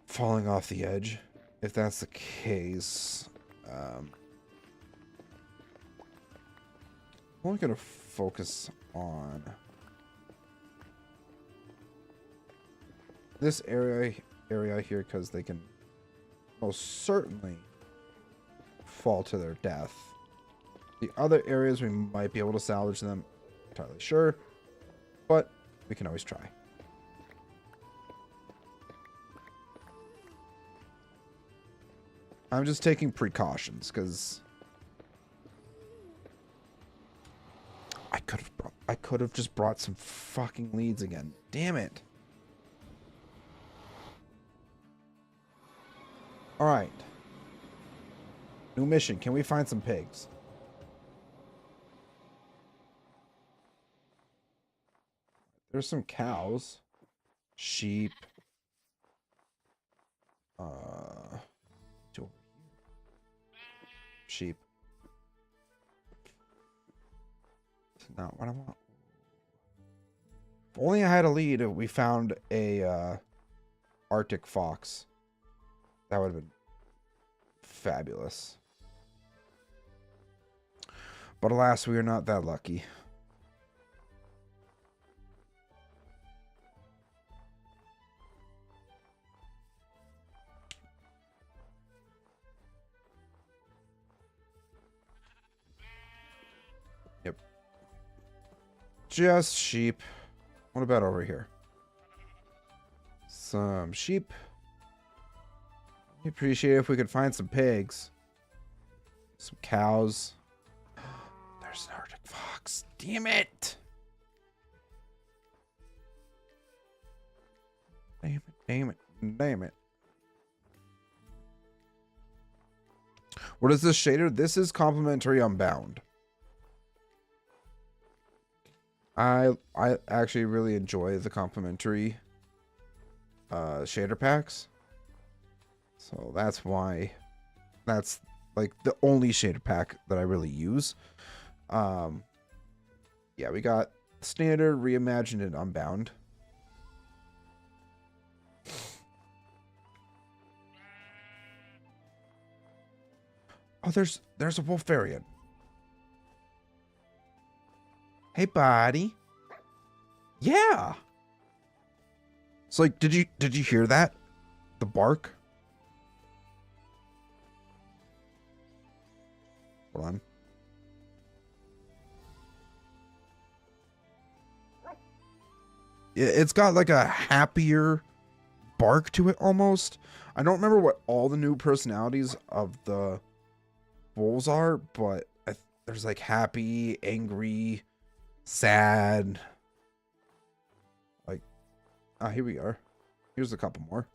falling off the edge. If that's the case, I'm only gonna focus on this area here, because they can most certainly fall to their death. The other areas, we might be able to salvage them. Entirely sure. But we can always try. I'm just taking precautions, because I could have just brought some fucking leads again. Damn it. Alright. New mission. Can we find some pigs? There's some cows, sheep, sheep. It's not what I want. If only I had a lead, we found a Arctic fox. That would have been fabulous. But alas, we are not that lucky. Just sheep. What about over here? Some sheep. I'd appreciate it if we could find some pigs. Some cows. There's an Arctic fox. Damn it. Damn it, damn it, damn it. What is this shader? This is complimentary Unbound. I actually really enjoy the complimentary shader packs. So that's why that's like the only shader pack that I really use. Yeah, we got standard, reimagined, and Unbound. Oh, there's a wolf variant. Hey, buddy. Yeah. So, like, did you hear that? the bark. Hold on. It's got like a happier bark to it almost. I don't remember what all the new personalities of the wolves are, but there's like happy, angry, sad. Like, here we are. Here's a couple more.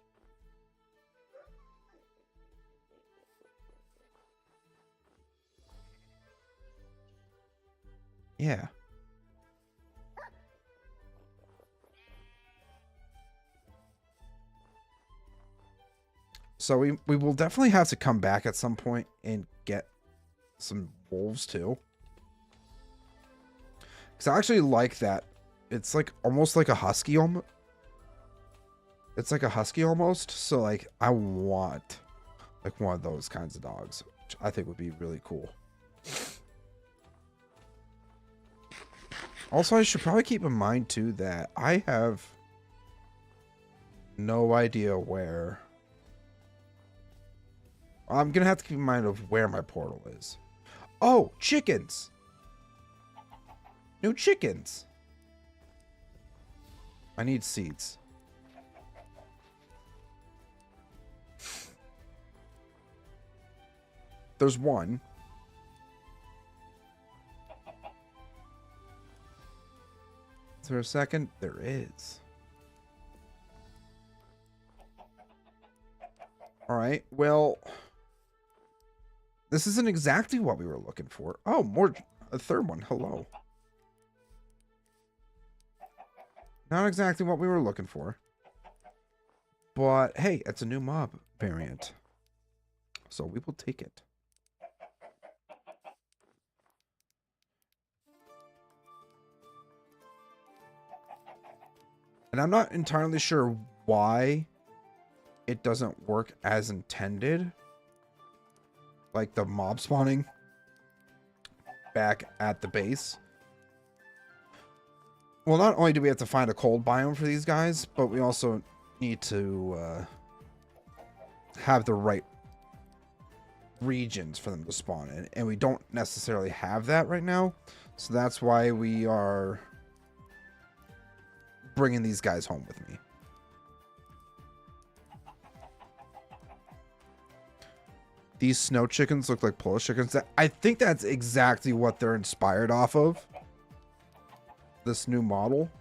Yeah. So we will definitely have to come back at some point and get some wolves too. Because I actually like that. It's like almost like a husky almost. It's like a husky almost. So like I want like one of those kinds of dogs, which I think would be really cool. Also, I should probably keep in mind too that I have no idea where. I'm gonna have to keep in mind of where my portal is. Oh, chickens! New chickens! I need seeds. There's one. Is there a second? There is. Alright, well... This isn't exactly what we were looking for. Oh, a third one. Hello. Not exactly what we were looking for. But, hey, it's a new mob variant. So we will take it. And I'm not entirely sure why it doesn't work as intended. Like the mob spawning back at the base. Well, not only do we have to find a cold biome for these guys, but we also need to have the right regions for them to spawn in. And we don't necessarily have that right now. So that's why we are bringing these guys home with me. These snow chickens look like Polish chickens. I think that's exactly what they're inspired off of. This new model.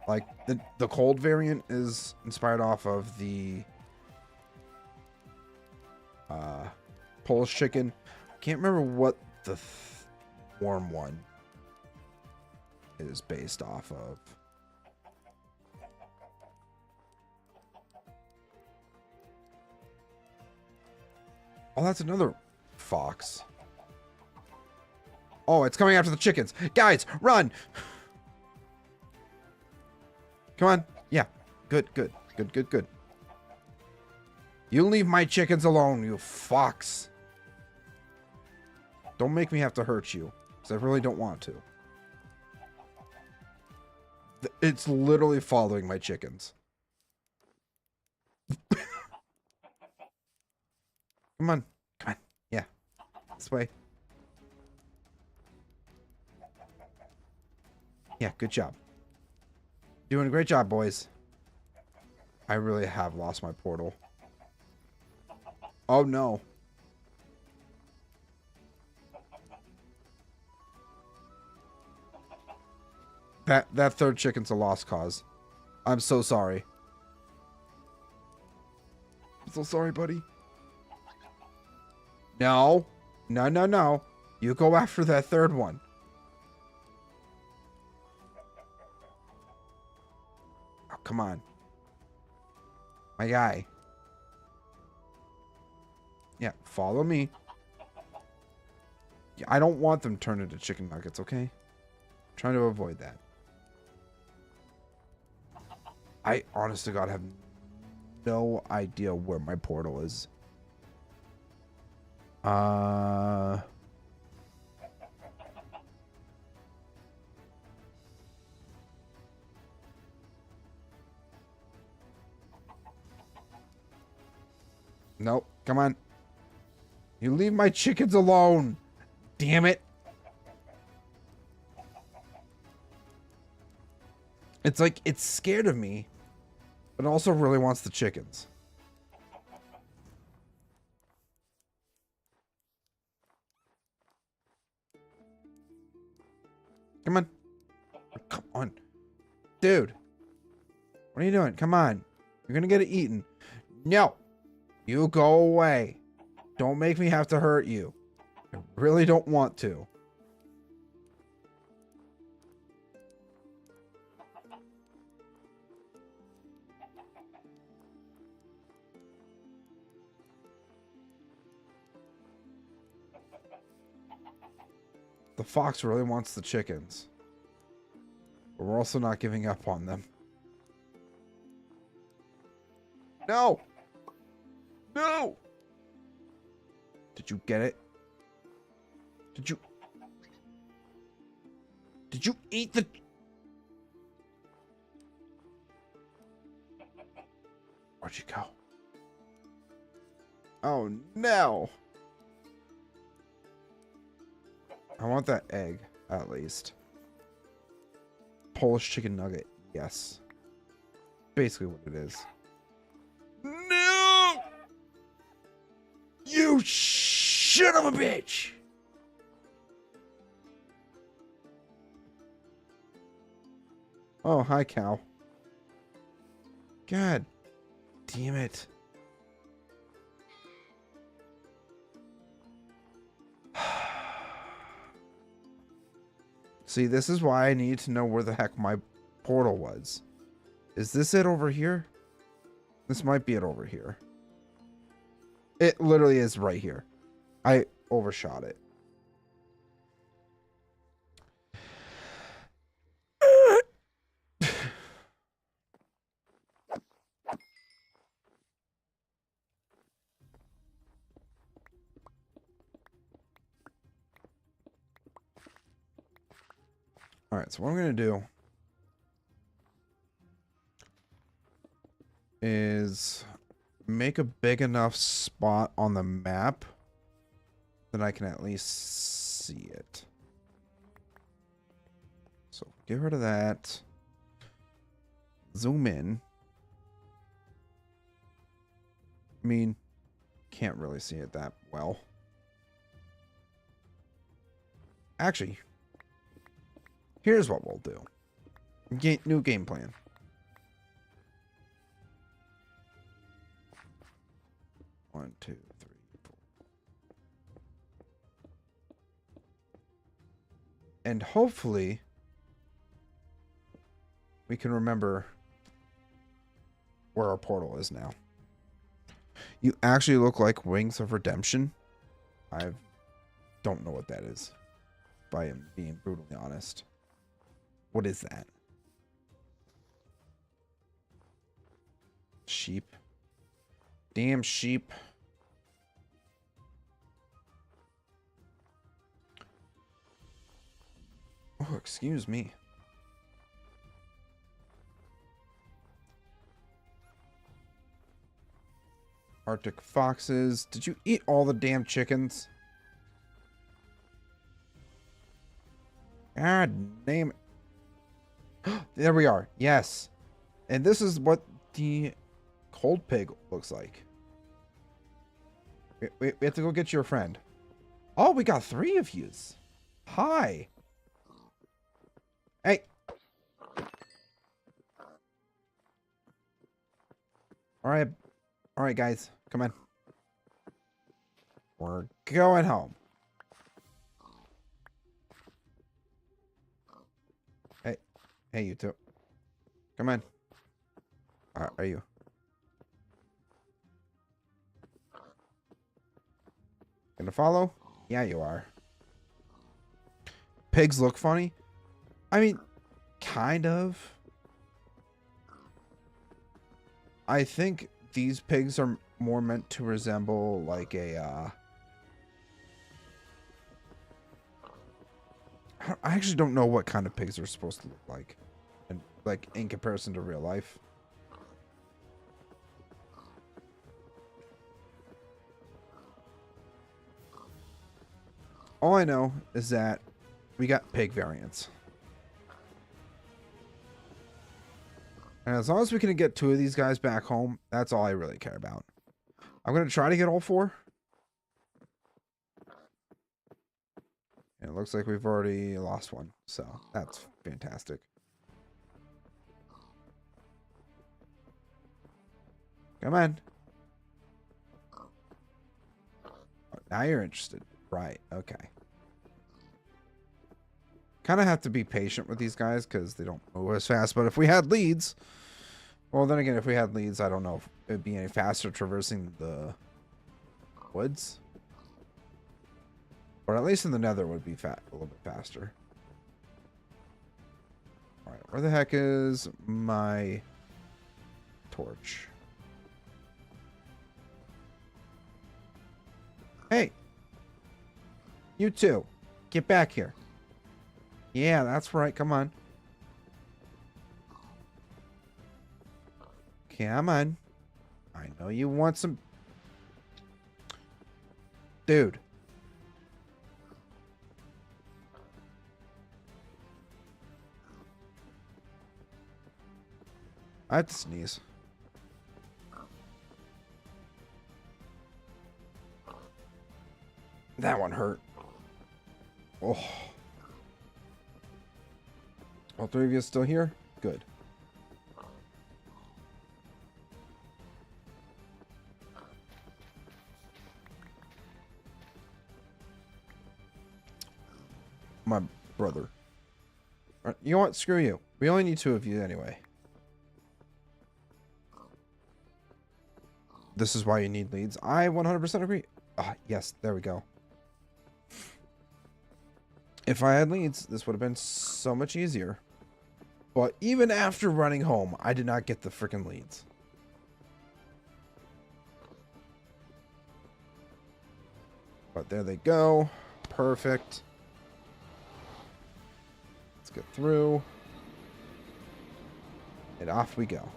Like, the cold variant is inspired off of the Polish chicken. Can't remember what the warm one is based off of. Oh, that's another fox. Oh, it's coming after the chickens. Guys, run! Come on. Yeah. Good, good. Good, good, good. You leave my chickens alone, you fox. Don't make me have to hurt you, because I really don't want to. It's literally following my chickens. Come on. Come on. Yeah. This way. Yeah, good job. Doing a great job, boys. I really have lost my portal. Oh, no. That third chicken's a lost cause. I'm so sorry. I'm so sorry, buddy. No. No, no, no. You go after that third one. Oh, come on. My guy. Yeah, follow me. Yeah, I don't want them turned into chicken nuggets, okay? I'm trying to avoid that. I, honest to God, have no idea where my portal is. Nope. Come on. You leave my chickens alone. Damn it. It's like it's scared of me, but also really wants the chickens. Come on. Come on. Dude. What are you doing? Come on. You're gonna get it eaten. No. You go away. Don't make me have to hurt you. I really don't want to. The fox really wants the chickens. But we're also not giving up on them. No! No! Did you get it? Did you eat the... Where'd you go? Oh, no! I want that egg, at least. Polish chicken nugget, yes. Basically what it is. No! You son of a bitch! Oh, hi, cow. God damn it. See, this is why I need to know where the heck my portal was. Is this it over here? This might be it over here. It literally is right here. I overshot it. All right, so what I'm going to do is make a big enough spot on the map that I can at least see it. So get rid of that. Zoom in. I mean, can't really see it that well. Actually, here's what we'll do. New game plan. One, two, three, four. And hopefully we can remember where our portal is now. You actually look like Wings of Redemption. I don't know what that is, if I am being brutally honest. What is that? Sheep. Damn sheep. Oh, excuse me. Arctic foxes. Did you eat all the damn chickens? God damn it. There we are. Yes. And this is what the cold pig looks like. We have to go get your friend. Oh, we got 3 of yous. Hi. Hey. All right. All right, guys. Come on. We're going home. Hey. Hey, you two. Come on. Are you? Gonna follow? Yeah, you are. Pigs look funny? I mean, kind of. I think these pigs are more meant to resemble like a, I actually don't know what kind of pigs are supposed to look like. And like in comparison to real life. All I know is that we got pig variants. And as long as we can get 2 of these guys back home, that's all I really care about. I'm going to try to get all 4. And it looks like we've already lost 1. So that's fantastic. Come on. Oh, now you're interested. Right. Okay. Kind of have to be patient with these guys because they don't move as fast. But if we had leads, well, then again, if we had leads, I don't know if it'd be any faster traversing the woods. Or at least in the nether would be a little bit faster. All right, where the heck is my torch? Hey, you two, get back here. Yeah, that's right. Come on. Come on. I know you want some... Dude. I have to sneeze. That one hurt. Oh. All 3 of you still here? Good. My brother. You know what? Screw you. We only need 2 of you anyway. This is why you need leads. I 100% agree. Ah, yes, there we go. If I had leads, this would have been so much easier. But even after running home, I did not get the freaking leads. But there they go. Perfect. Let's get through. And off we go.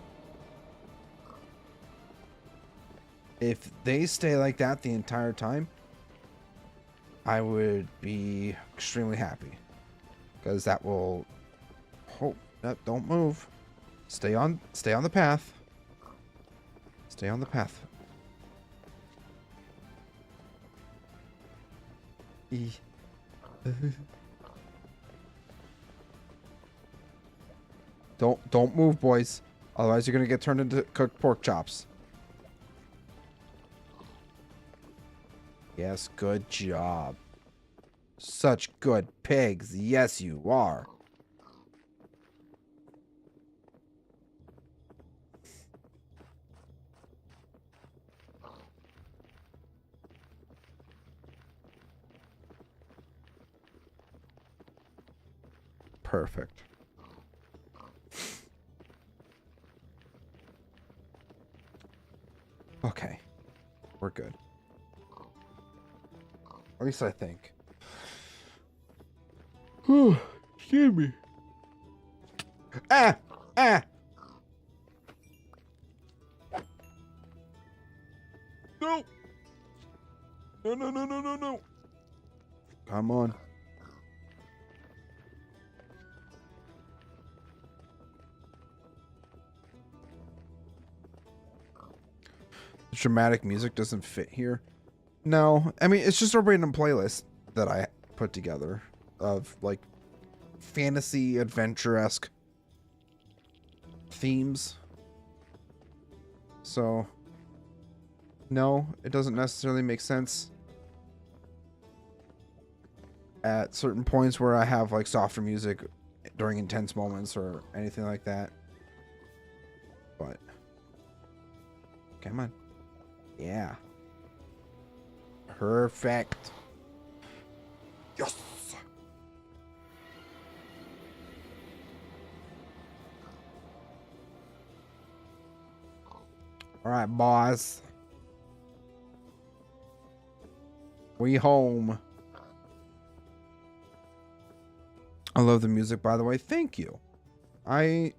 If they stay like that the entire time, I would be extremely happy. Because that will... Oh, don't move. Stay on the path. Stay on the path. Don't move, boys. Otherwise, you're gonna get turned into cooked pork chops. Yes, good job. Such good pigs. Yes, you are. Perfect. Okay. We're good. At least I think. Whew, excuse me. Ah! Ah! No! No, no, no, no, no, no. Come on. The dramatic music doesn't fit here. No, I mean, it's just a random playlist that I put together of, like, fantasy adventure-esque themes. So, no, it doesn't necessarily make sense at certain points where I have, like, softer music during intense moments or anything like that. But, come on. Yeah. Perfect. Yes. All right, boss. We home. I love the music, by the way. Thank you. I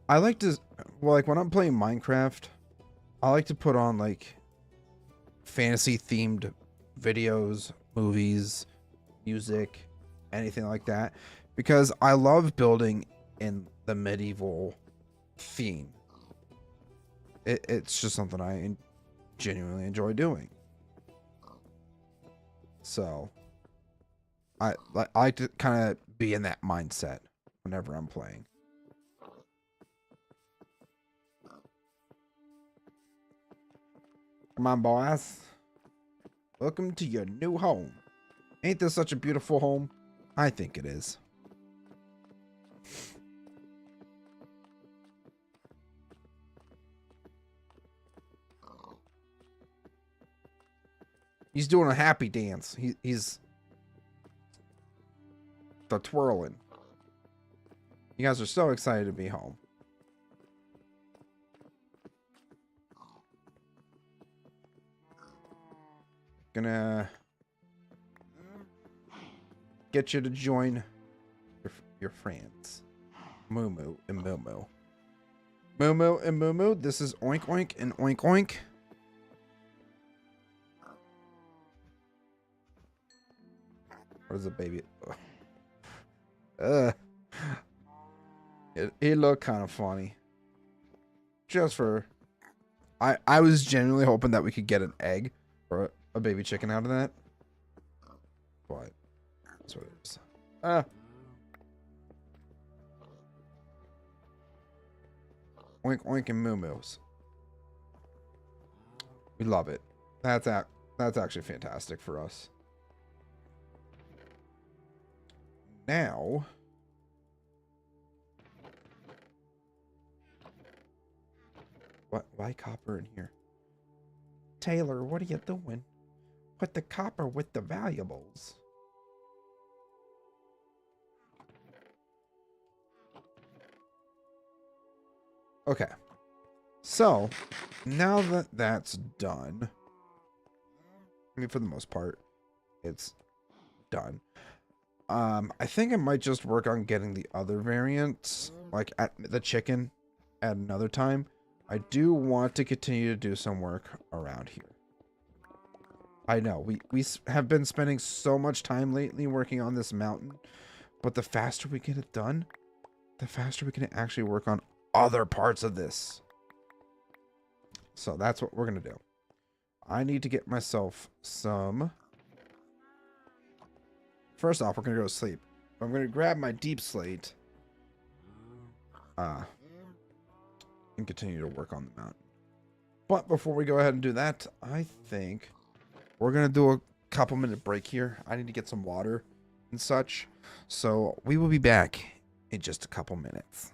like to, well, like when I'm playing Minecraft, I like to put on like fantasy themed videos, movies, music, anything like that, because I love building in the medieval theme. It's just something I genuinely enjoy doing. So I like to kind of be in that mindset whenever I'm playing. Come on, boys. Welcome to your new home. Ain't this such a beautiful home? I think it is. He's doing a happy dance. He's the twirling. You guys are so excited to be home. Gonna get you to join your friends. Moo Moo and Moo Moo. Moo Moo and Moo Moo. This is Oink Oink and Oink Oink. What is a baby? It looked kind of funny. Just for... I was genuinely hoping that we could get an egg or a baby chicken out of that. But that's what it is. Oink Oink and Moo Moos. We love it. That's actually fantastic for us. Now, why copper in here? Taylor, what are you doing? Put the copper with the valuables. Okay. So, now that that's done, I mean, for the most part, it's done. I think I might just work on getting the other variants, like at the chicken, at another time. I do want to continue to do some work around here. I know, we have been spending so much time lately working on this mountain, but the faster we get it done, the faster we can actually work on other parts of this. So that's what we're going to do. I need to get myself some... First off, we're going to go to sleep. I'm going to grab my deep slate. And continue to work on the mountain. But before we go ahead and do that, I think we're going to do a couple minute break here. I need to get some water and such. So we will be back in just a couple minutes.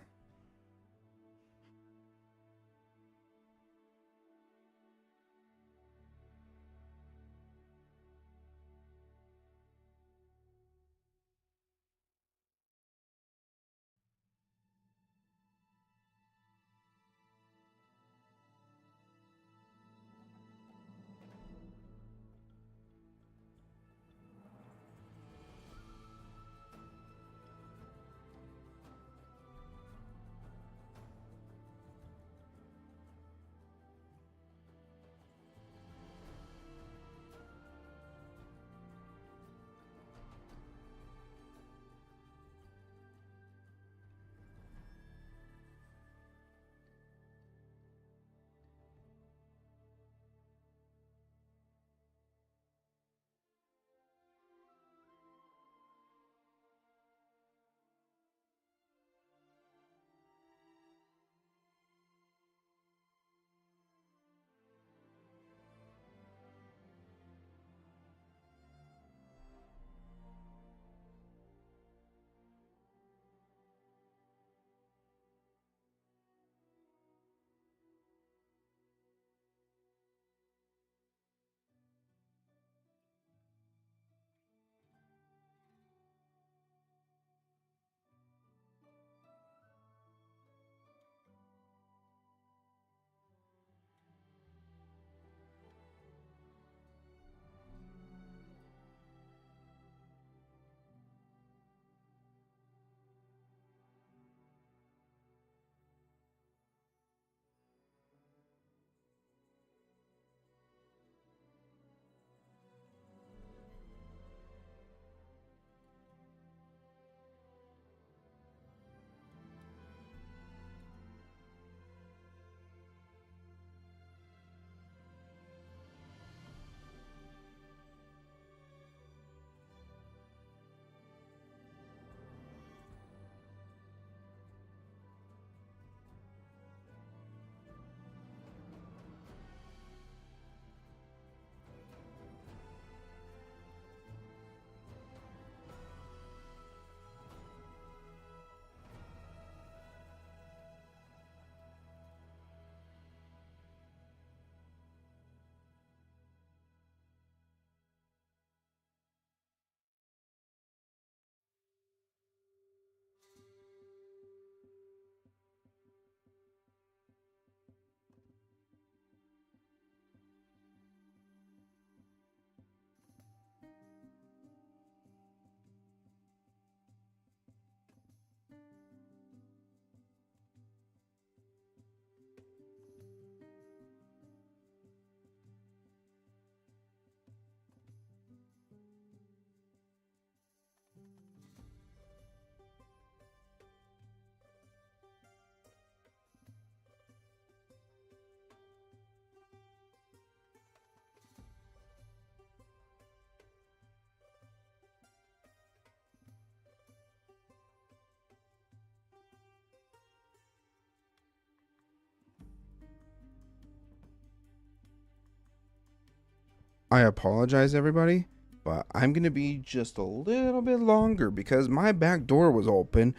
I apologize, everybody, but I'm going to be just a little bit longer because my back door was open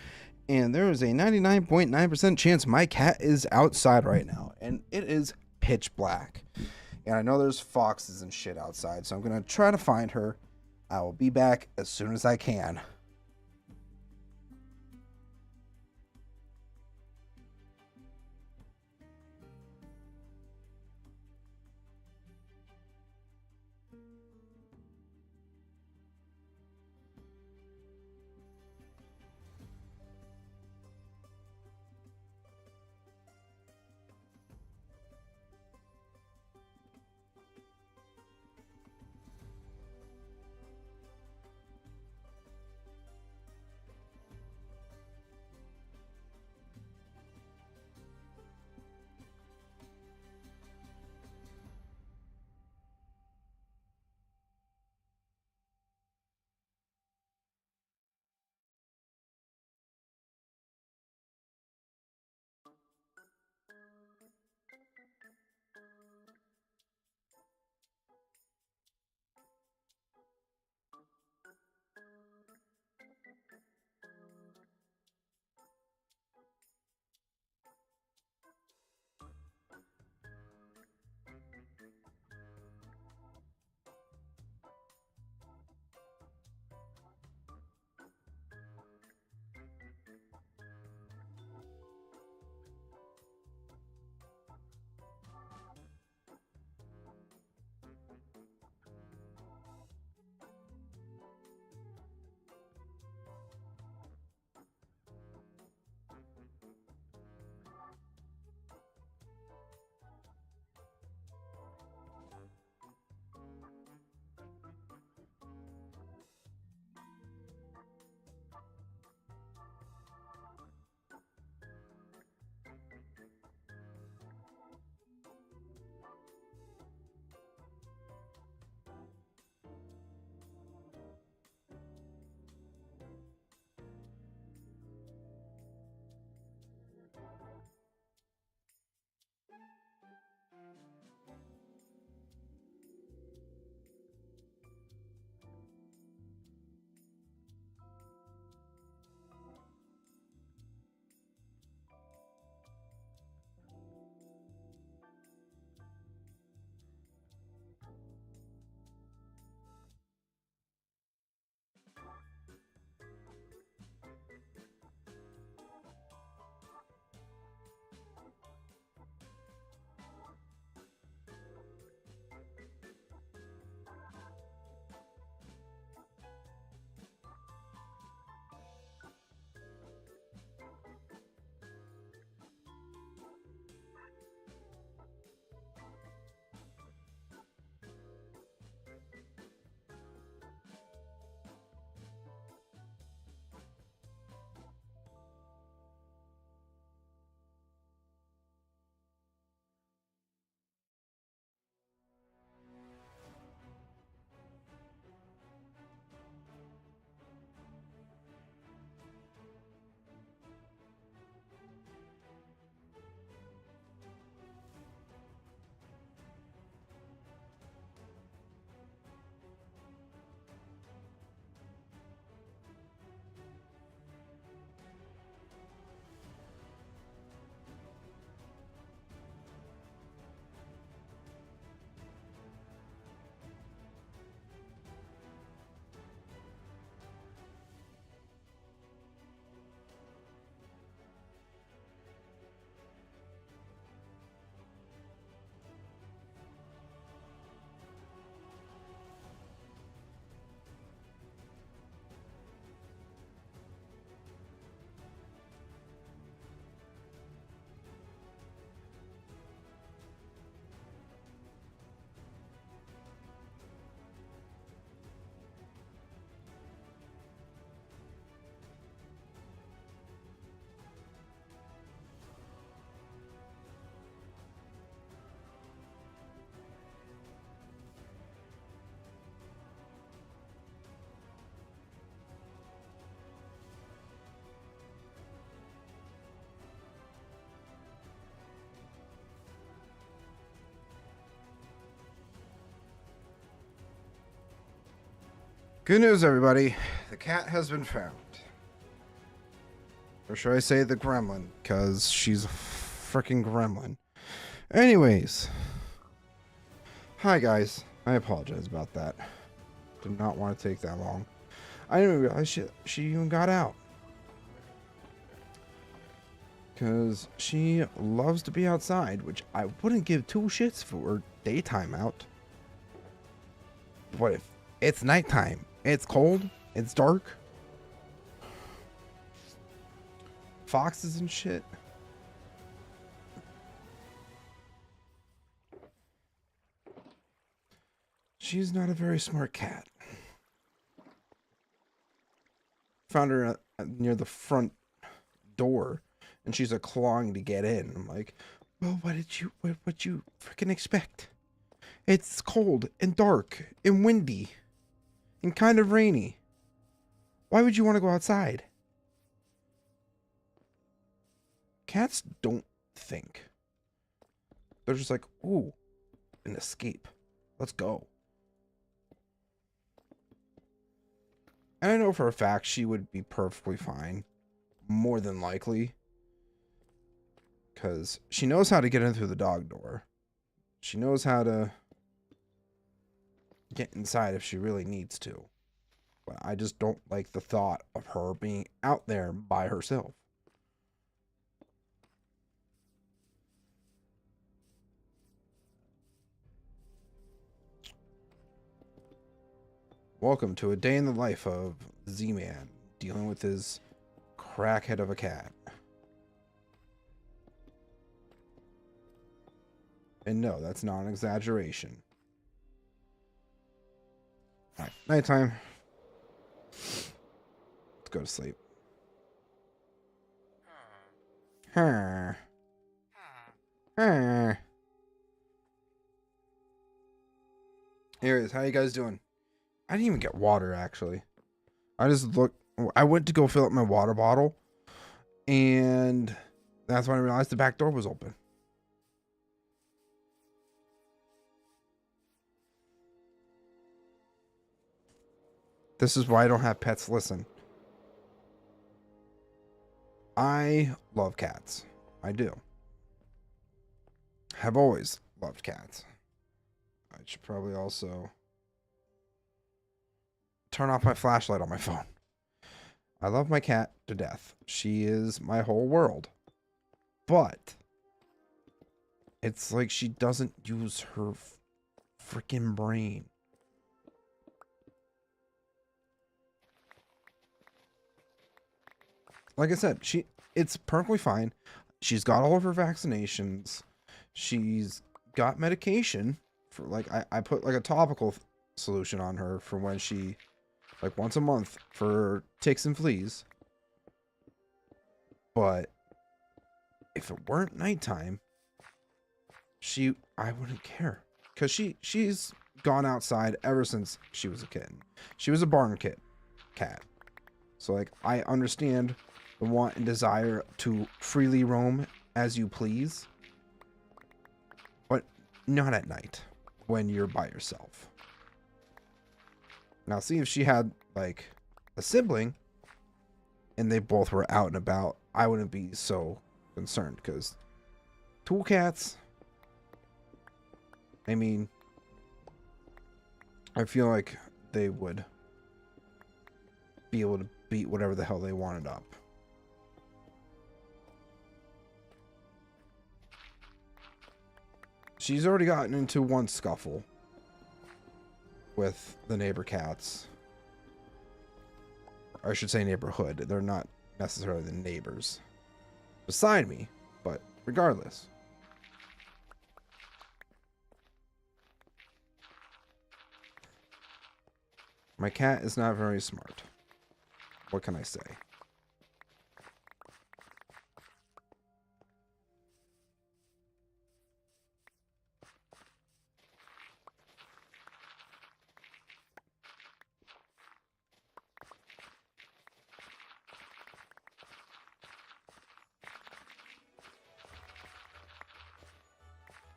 and there is a 99.9% chance my cat is outside right now and it is pitch black. And I know there's foxes and shit outside, so I'm going to try to find her. I will be back as soon as I can. Good news, everybody. The cat has been found. Or should I say the gremlin? Because she's a freaking gremlin. Anyways. Hi, guys. I apologize about that. Did not want to take that long. I didn't realize she even got out. Because she loves to be outside, which I wouldn't give two shits for daytime out. But if it's nighttime, it's cold, it's dark, foxes and shit. She's not a very smart cat. Found her near the front door, and she's clawing to get in. I'm like, well, what you freaking expect? It's cold and dark and windy and kind of rainy. Why would you want to go outside? Cats don't think. They're just like, ooh, an escape. Let's go. And I know for a fact she would be perfectly fine. More than likely. Because she knows how to get in through the dog door. She knows how to get inside if she really needs to. But I just don't like the thought of her being out there by herself. Welcome to a day in the life of Zman, dealing with his crackhead of a cat. And no, that's not an exaggeration. Alright, nighttime. Let's go to sleep. Anyways, how you guys doing? I didn't even get water, actually. I went to go fill up my water bottle, and that's when I realized the back door was open. This is why I don't have pets. Listen. I love cats. I do. Have always loved cats. I should probably also turn off my flashlight on my phone. I love my cat to death. She is my whole world. But it's like she doesn't use her freaking brain. Like I said, it's perfectly fine. She's got all of her vaccinations. She's got medication for, like, I put like a topical solution on her for when she, like, once a month for ticks and fleas. But if it weren't nighttime, I wouldn't care, because she's gone outside ever since she was a kitten. She was a barn cat. So, like, I understand the want and desire to freely roam as you please, but not at night when you're by yourself. Now, see, if she had, like, a sibling and they both were out and about, I wouldn't be so concerned, because two cats, I mean, I feel like they would be able to beat whatever the hell they wanted up. She's already gotten into one scuffle with the neighbor cats. Or I should say neighborhood. They're not necessarily the neighbors beside me, but regardless. My cat is not very smart. What can I say?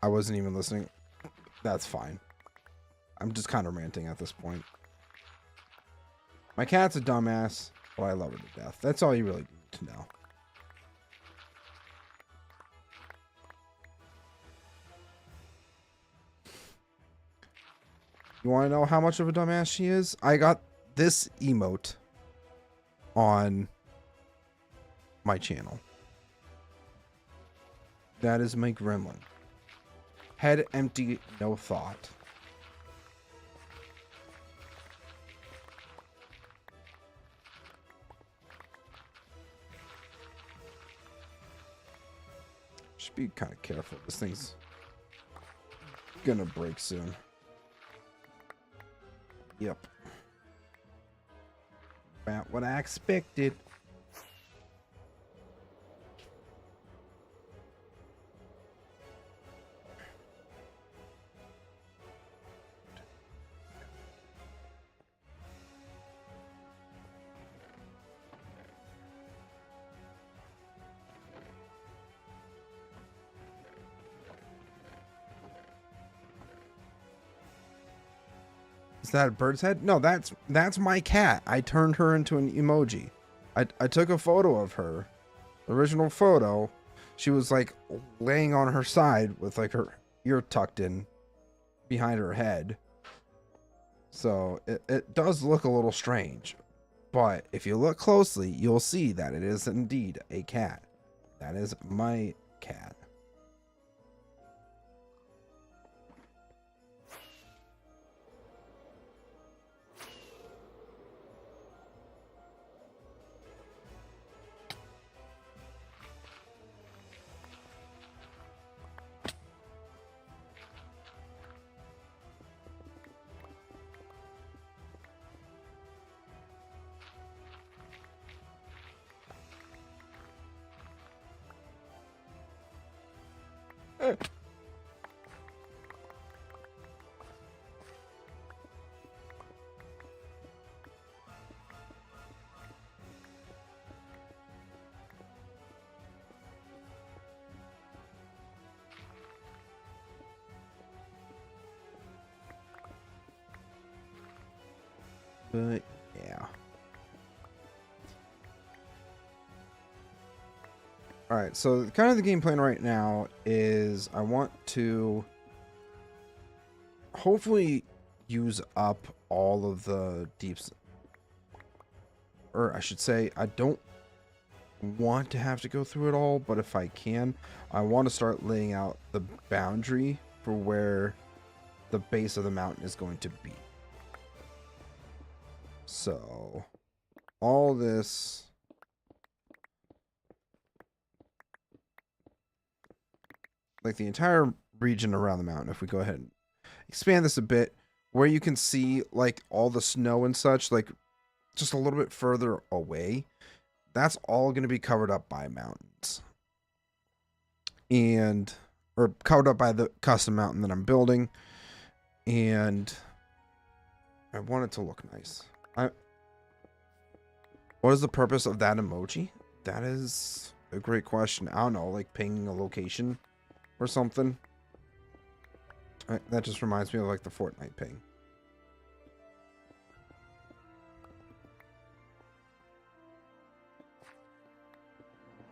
I wasn't even listening. That's fine. I'm just kind of ranting at this point. My cat's a dumbass, but I love her to death. That's all you really need to know. You want to know how much of a dumbass she is? I got this emote on my channel. That is my gremlin. Head empty, no thought. Should be kind of careful. This thing's gonna break soon. Yep. About what I expected. Is that a bird's head? No, that's my cat. I turned her into an emoji. I took a photo of her. Original photo. She was like laying on her side with like her ear tucked in behind her head. So it does look a little strange. But if you look closely, you'll see that it is indeed a cat. That is my cat. But yeah. Alright, so kind of the game plan right now is I want to hopefully use up all of the deeps. Or I should say, I don't want to have to go through it all, but if I can, I want to start laying out the boundary for where the base of the mountain is going to be. So, all this... like the entire region around the mountain, if we go ahead and expand this a bit, where you can see like all the snow and such, like just a little bit further away, that's all going to be covered up by mountains. And, or covered up by the custom mountain that I'm building. And I want it to look nice. What is the purpose of that emoji? That is a great question. I don't know, like pinging a location or something. That just reminds me of like the Fortnite ping.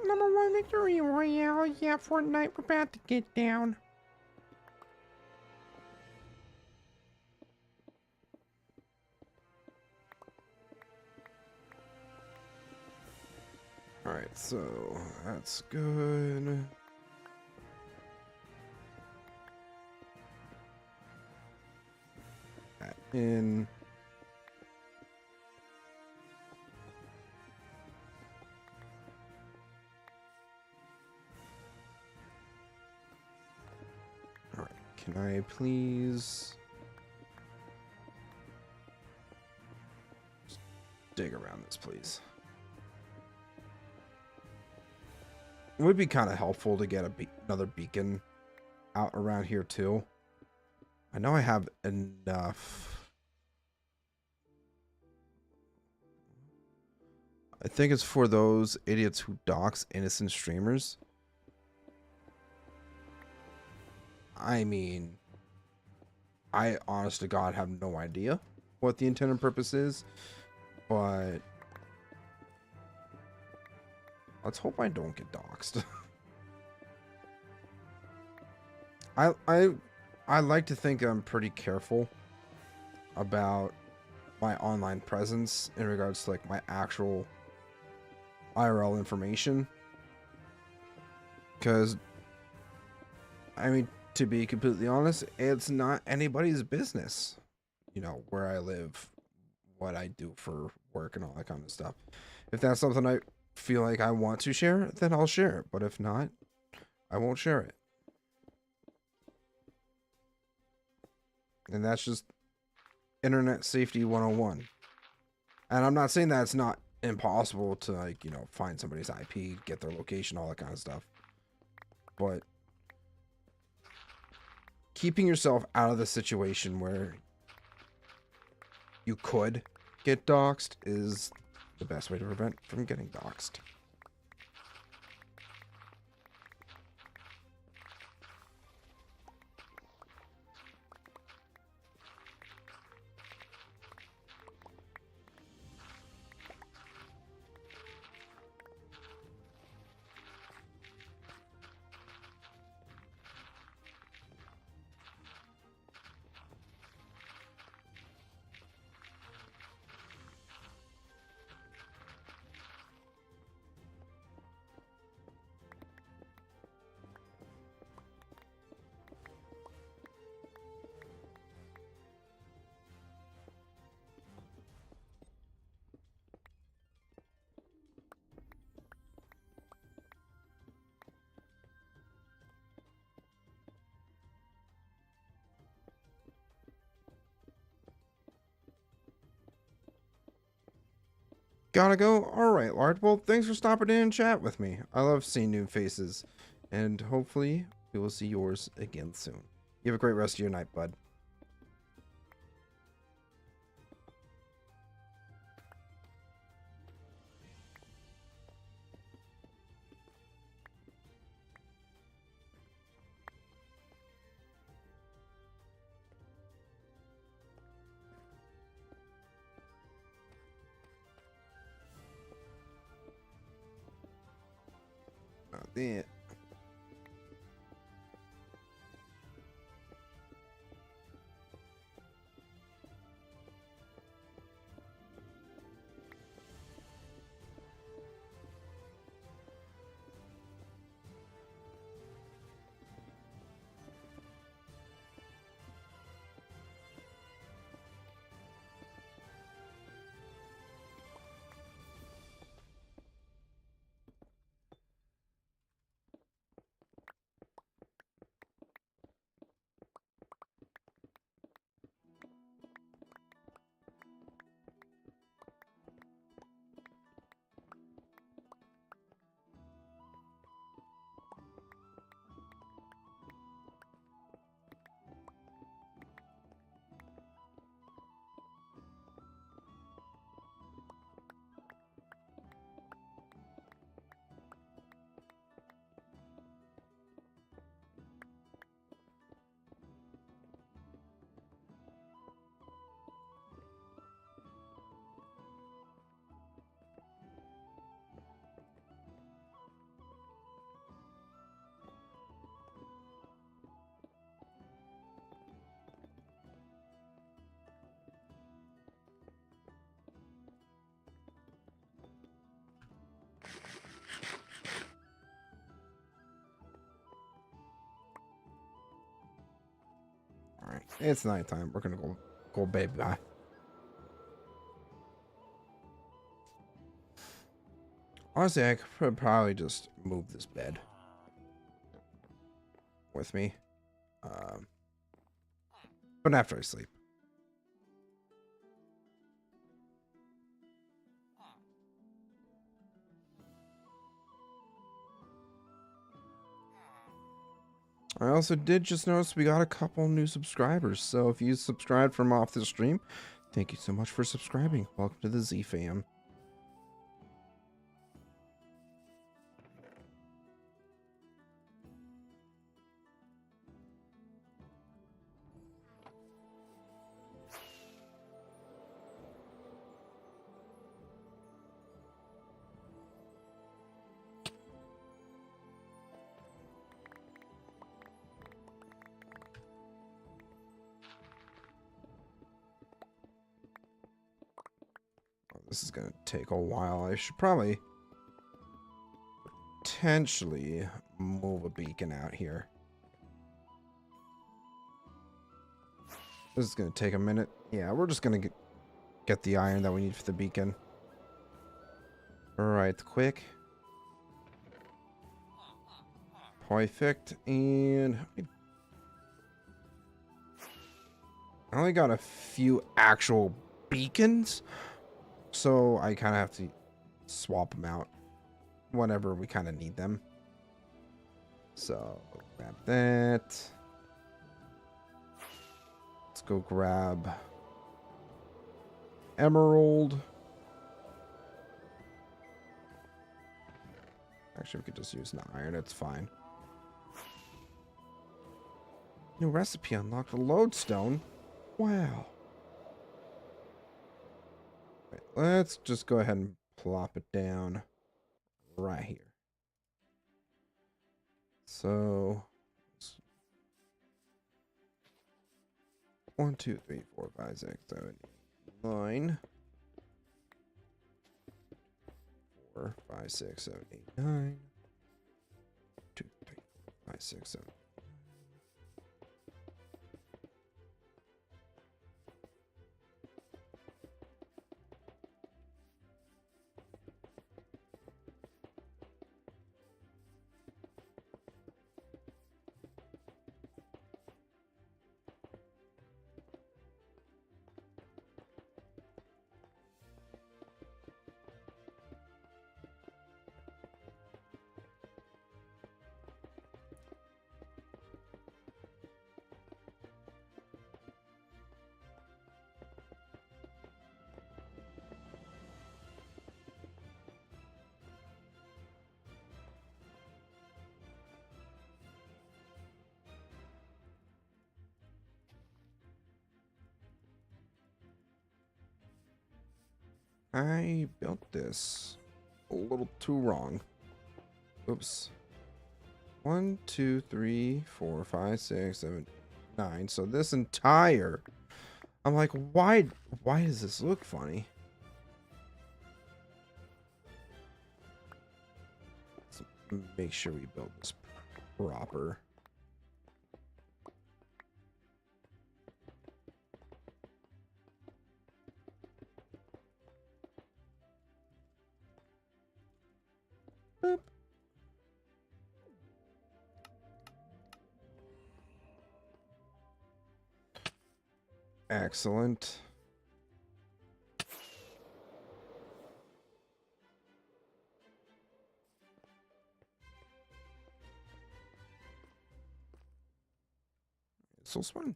Number 1 victory royale. Yeah, Fortnite, we're about to get down. Alright, so that's good. That in. Alright, can I please just dig around this, please? It would be kind of helpful to get another beacon out around here too. I know I have enough. I think it's for those idiots who dox innocent streamers. I mean, I honest to God have no idea what the intended purpose is, But let's hope I don't get doxxed. I like to think I'm pretty careful about my online presence in regards to like my actual IRL information, because I mean, to be completely honest, it's not anybody's business, you know, where I live, what I do for work and all that kind of stuff. If that's something I feel like I want to share, then I'll share it, but if not, I won't share it. And that's just internet safety 101. And I'm not saying that it's not impossible to, like, you know, find somebody's IP, get their location, all that kind of stuff. But keeping yourself out of the situation where you could get doxxed is the best way to prevent from getting doxxed. Gotta go? Alright, Lard. Well, thanks for stopping in and chat with me. I love seeing new faces. And hopefully, we will see yours again soon. You have a great rest of your night, bud. Yeah. Alright. It's nighttime. We're gonna go baby. Bye. Honestly, I could probably just move this bed with me. But after I sleep. I also did just notice we got a couple new subscribers. So if you subscribed from off the stream, thank you so much for subscribing. Welcome to the Z fam. This is gonna take a while. I should probably potentially move a beacon out here. This is gonna take a minute. Yeah, we're just gonna get the iron that we need for the beacon. Alright, quick. Perfect. And I only got a few actual beacons, so I kind of have to swap them out whenever we kind of need them. So grab that. Let's go grab emerald. Actually, we could just use an iron. It's fine. New recipe unlocked. A lodestone. Wow. Right, let's just go ahead and plop it down right here. So 1, 2, 3, 4, 5, 6, 7, 8, 9. 4, 5, 6, 7, 8, 9. 2, 3, 4, 5, 6, 7. I built this a little too wrong. Oops. 1, 2, 3, 4, 5, 6, 7, 9. So this entire... I'm like, why does this look funny? Let's make sure we build this proper. Boop. Excellent. So fun.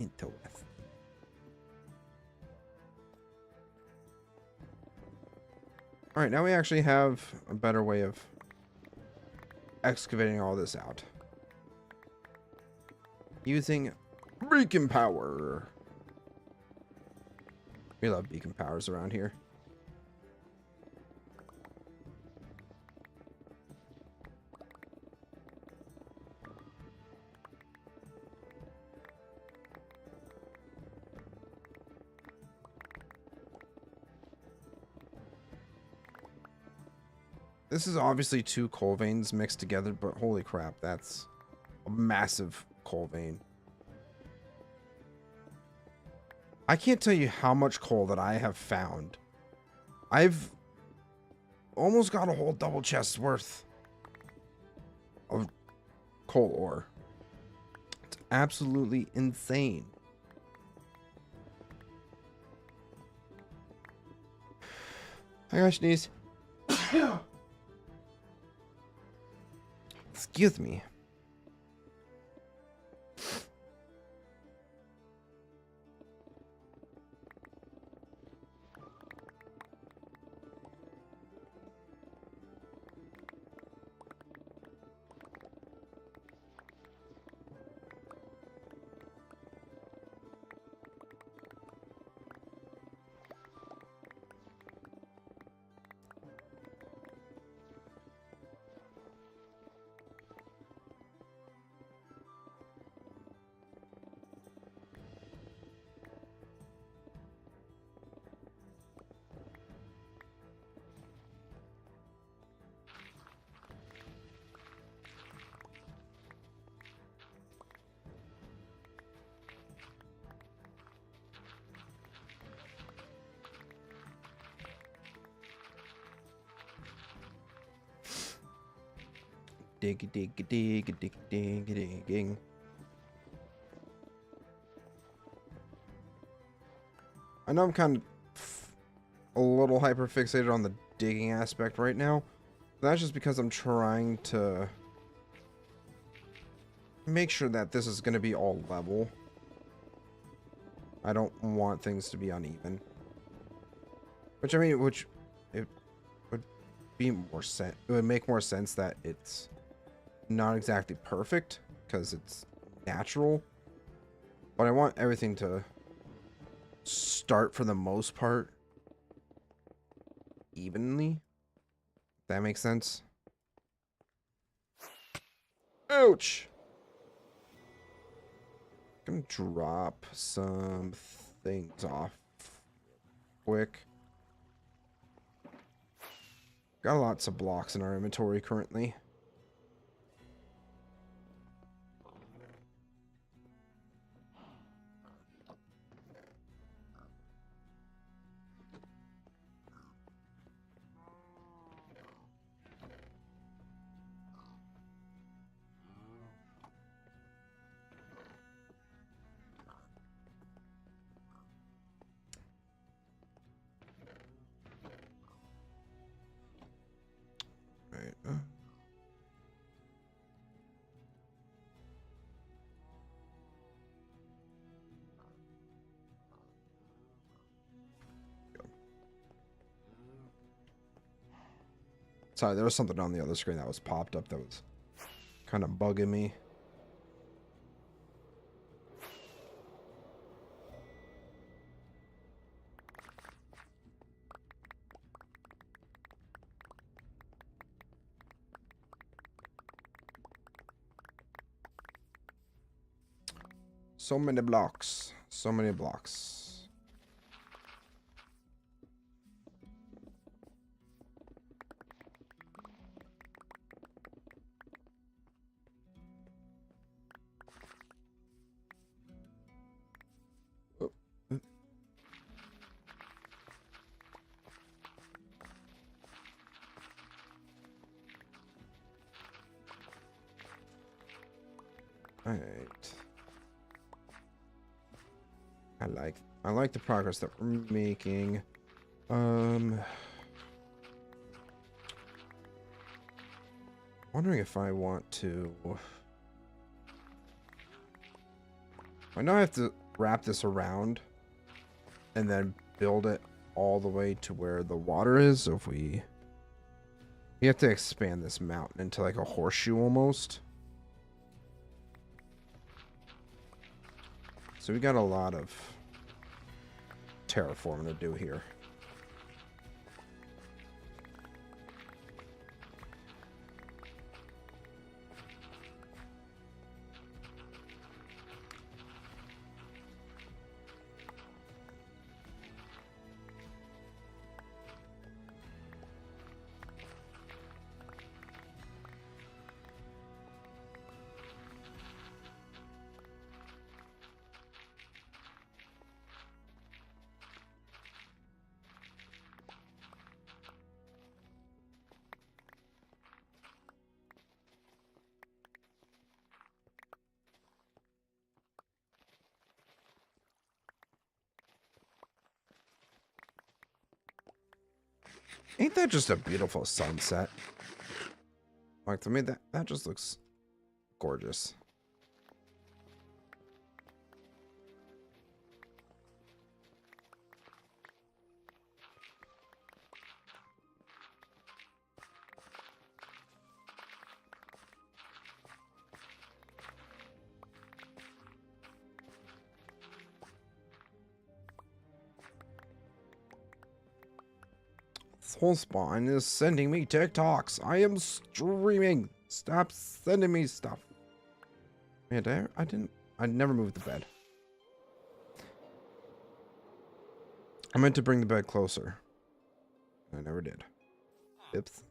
Interesting. All right, now we actually have a better way of excavating all this out. Using beacon power. We love beacon powers around here. This is obviously 2 coal veins mixed together, but holy crap, that's a massive coal vein. I can't tell you how much coal that I have found. I've almost got a whole double chest's worth of coal ore. It's absolutely insane. I gotta sneeze. Excuse me. Dig, dig, dig, dig, dig, digging. I know I'm kind of a little hyper fixated on the digging aspect right now. That's just because I'm trying to make sure that this is going to be all level. I don't want things to be uneven. Which, I mean, it would be more sense. It would make more sense that it's not exactly perfect because it's natural. But I want everything to start for the most part evenly. That makes sense. Ouch! I'm gonna drop some things off quick. Got lots of blocks in our inventory currently. Right. Sorry, there was something on the other screen that was popped up that was kind of bugging me. So many blocks. So many blocks. Oh. All right. I like the progress that we're making. Wondering if I want to. I know I have to wrap this around and then build it all the way to where the water is. So if we have to expand this mountain into like a horseshoe almost. So we got a lot of terraforming to do here. Ain't that just a beautiful sunset? Like, to me, that just looks gorgeous. Whole spawn is sending me TikToks. I am streaming. Stop sending me stuff. Man, I never moved the bed. I meant to bring the bed closer. I never did. Oops.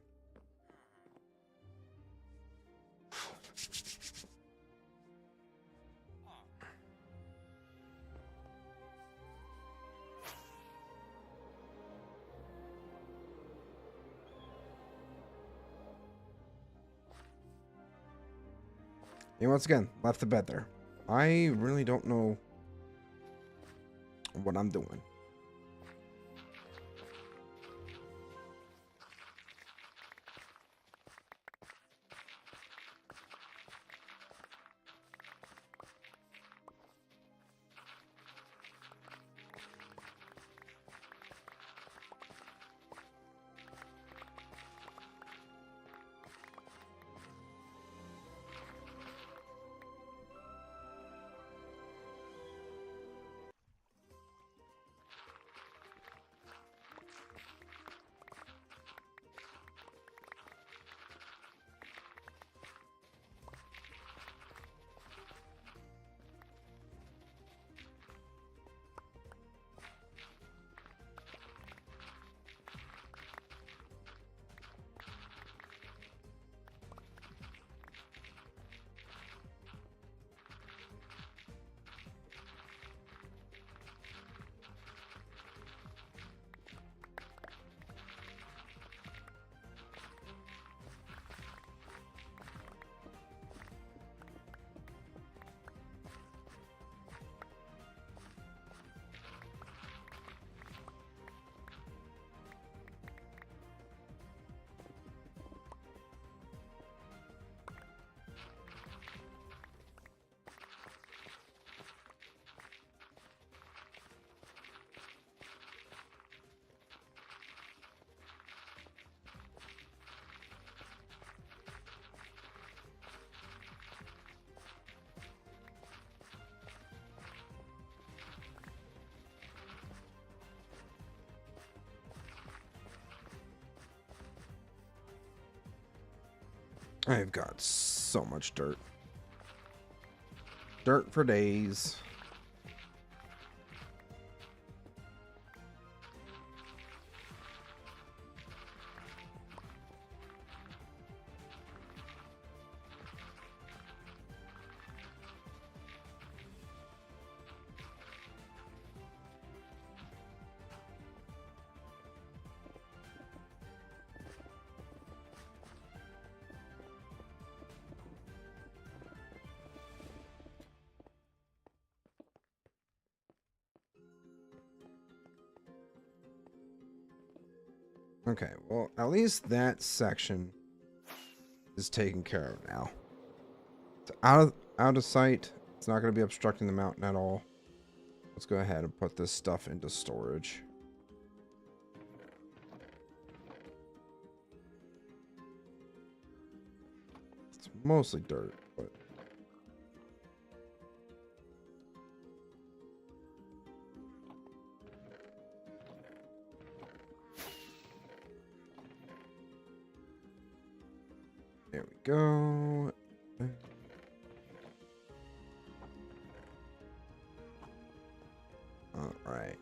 And once again, left the bed there. I really don't know what I'm doing. I've got so much dirt. Dirt for days. Okay, well, at least that section is taken care of now. It's out of sight. It's not going to be obstructing the mountain at all. Let's go ahead and put this stuff into storage. It's mostly dirt, but there we go. All right.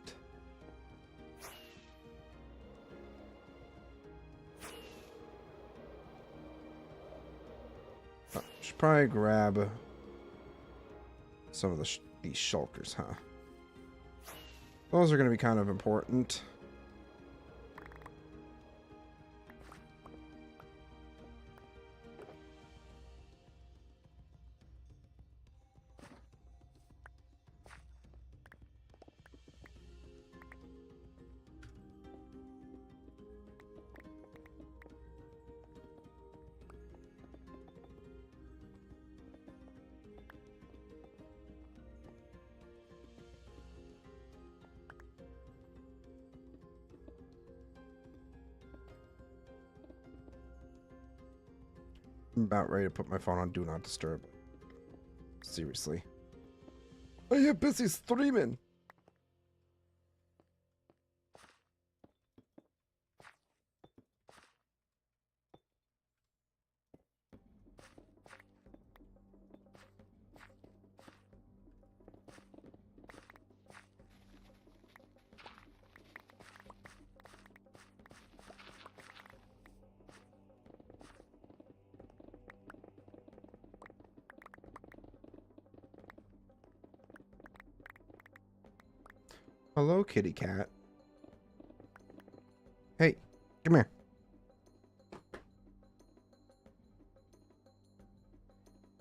Should probably grab some of these shulkers, huh? Those are going to be kind of important. I'm about ready to put my phone on Do Not Disturb. Seriously. I am busy streaming. Hello, kitty cat. Hey, come here.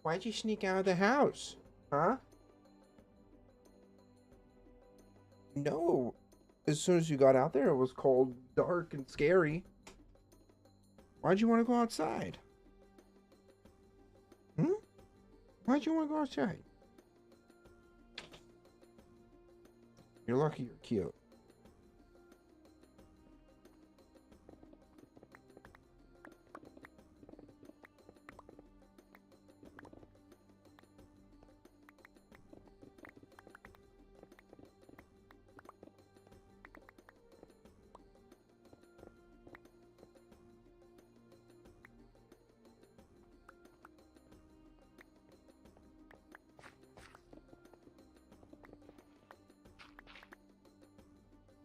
Why'd you sneak out of the house? Huh? No. As soon as you got out there, it was cold, dark, and scary. Why'd you want to go outside? Hmm? Why'd you want to go outside? You're lucky you're cute.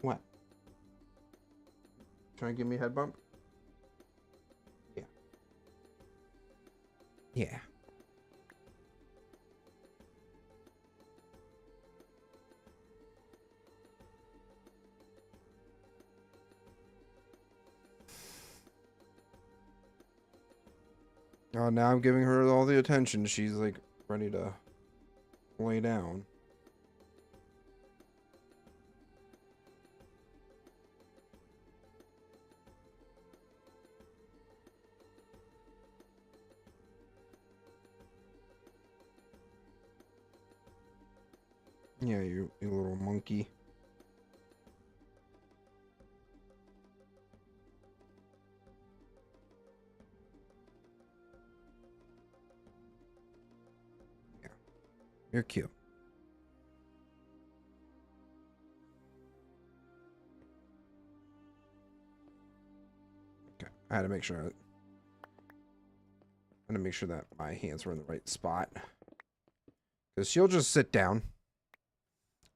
What? Trying to give me a head bump? Yeah. Yeah. Oh, now I'm giving her all the attention. She's like ready to lay down. Yeah, you little monkey. Yeah, you're cute. Okay, I had to make sure. I had to make sure that my hands were in the right spot, because she'll just sit down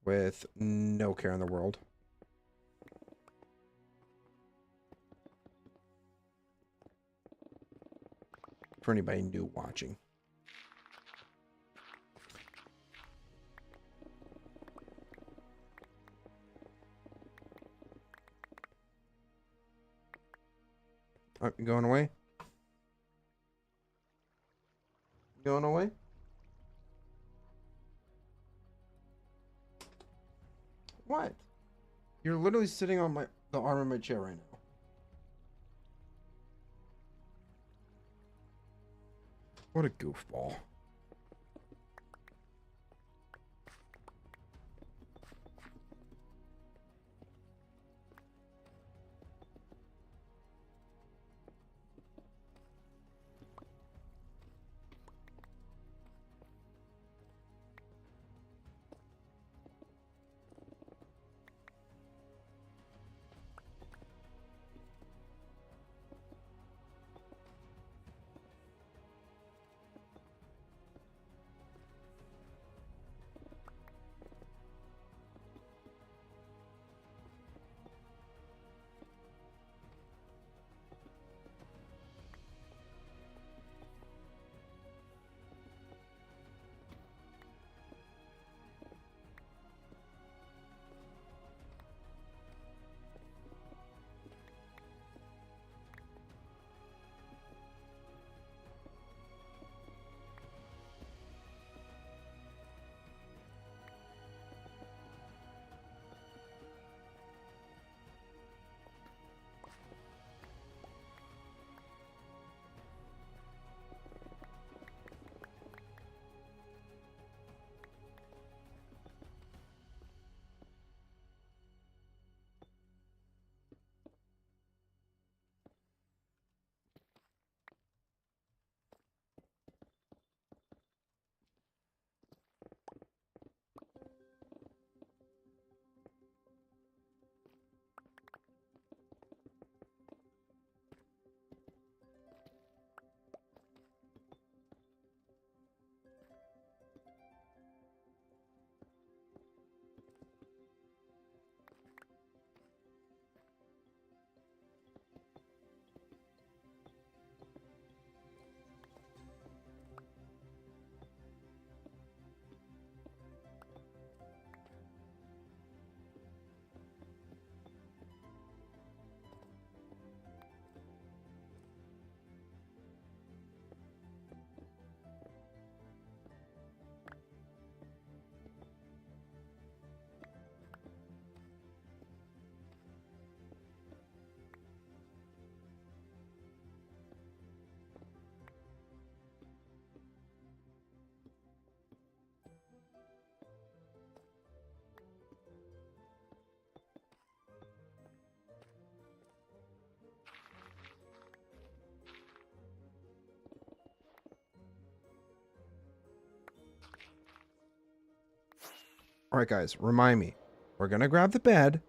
with no care in the world. For anybody new watching. Oh, you going away? Going away? What? You're literally sitting on the arm of my chair right now. What a goofball. All right, guys, remind me. We're going to grab the bed.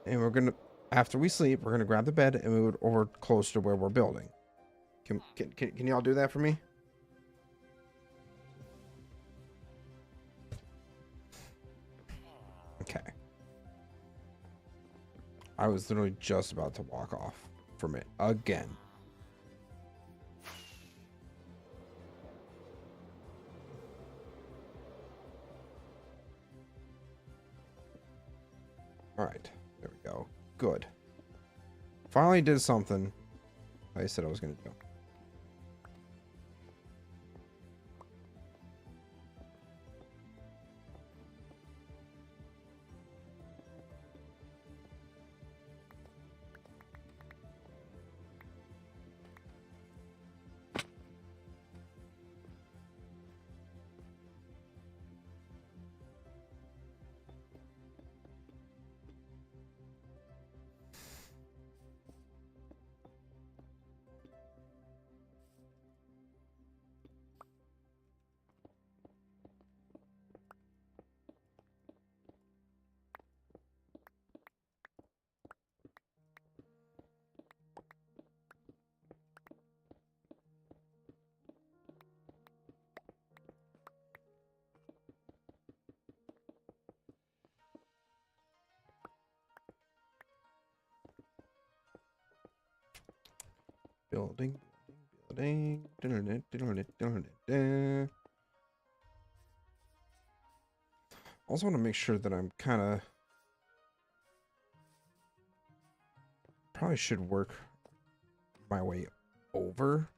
And we're going to, after we sleep, we're going to grab the bed and move it over close to where we're building. Can y'all do that for me? Okay. I was literally just about to walk off from it again. All right. There we go. Good. Finally did something I said I was going to do. Building. Also want to make sure that I'm kind of... Probably should work my way over.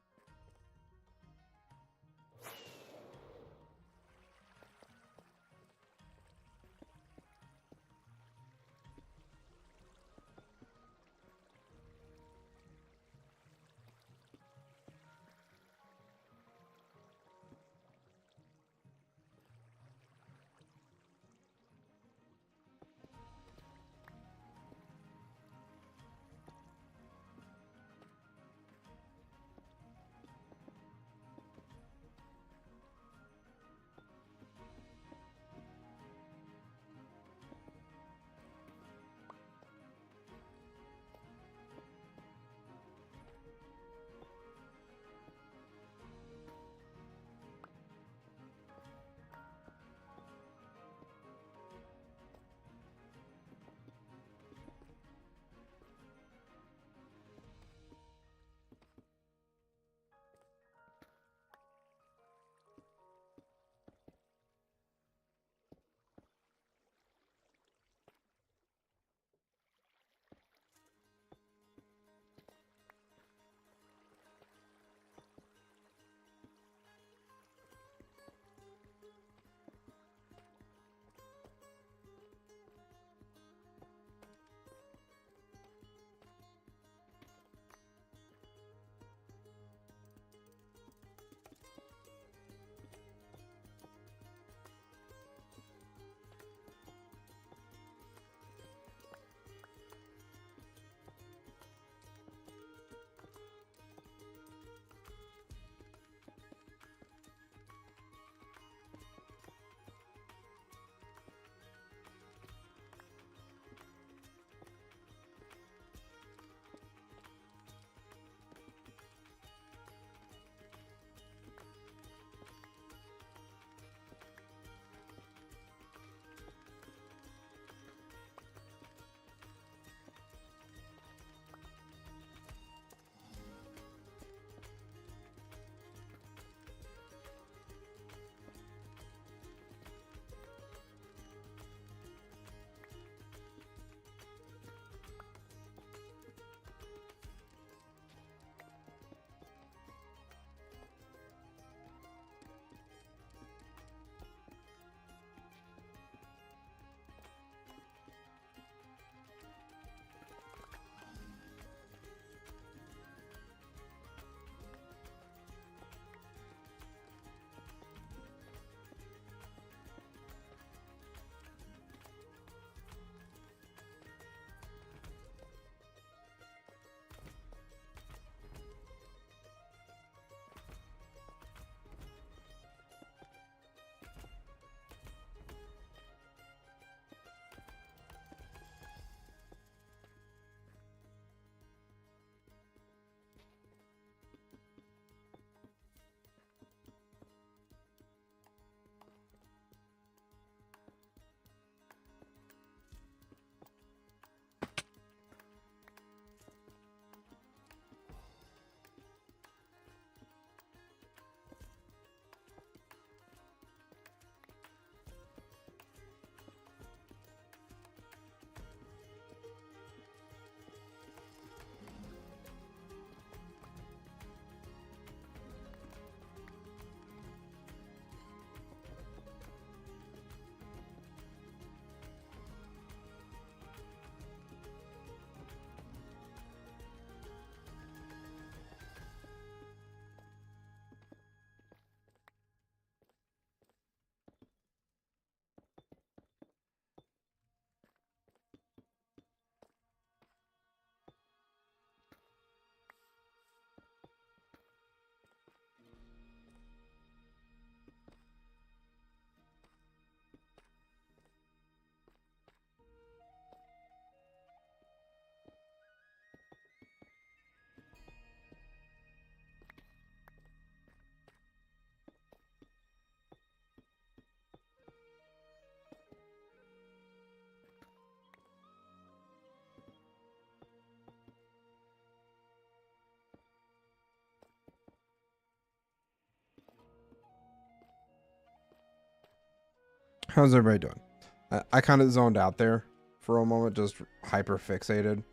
How's everybody doing? I kind of zoned out there for a moment, just hyper fixated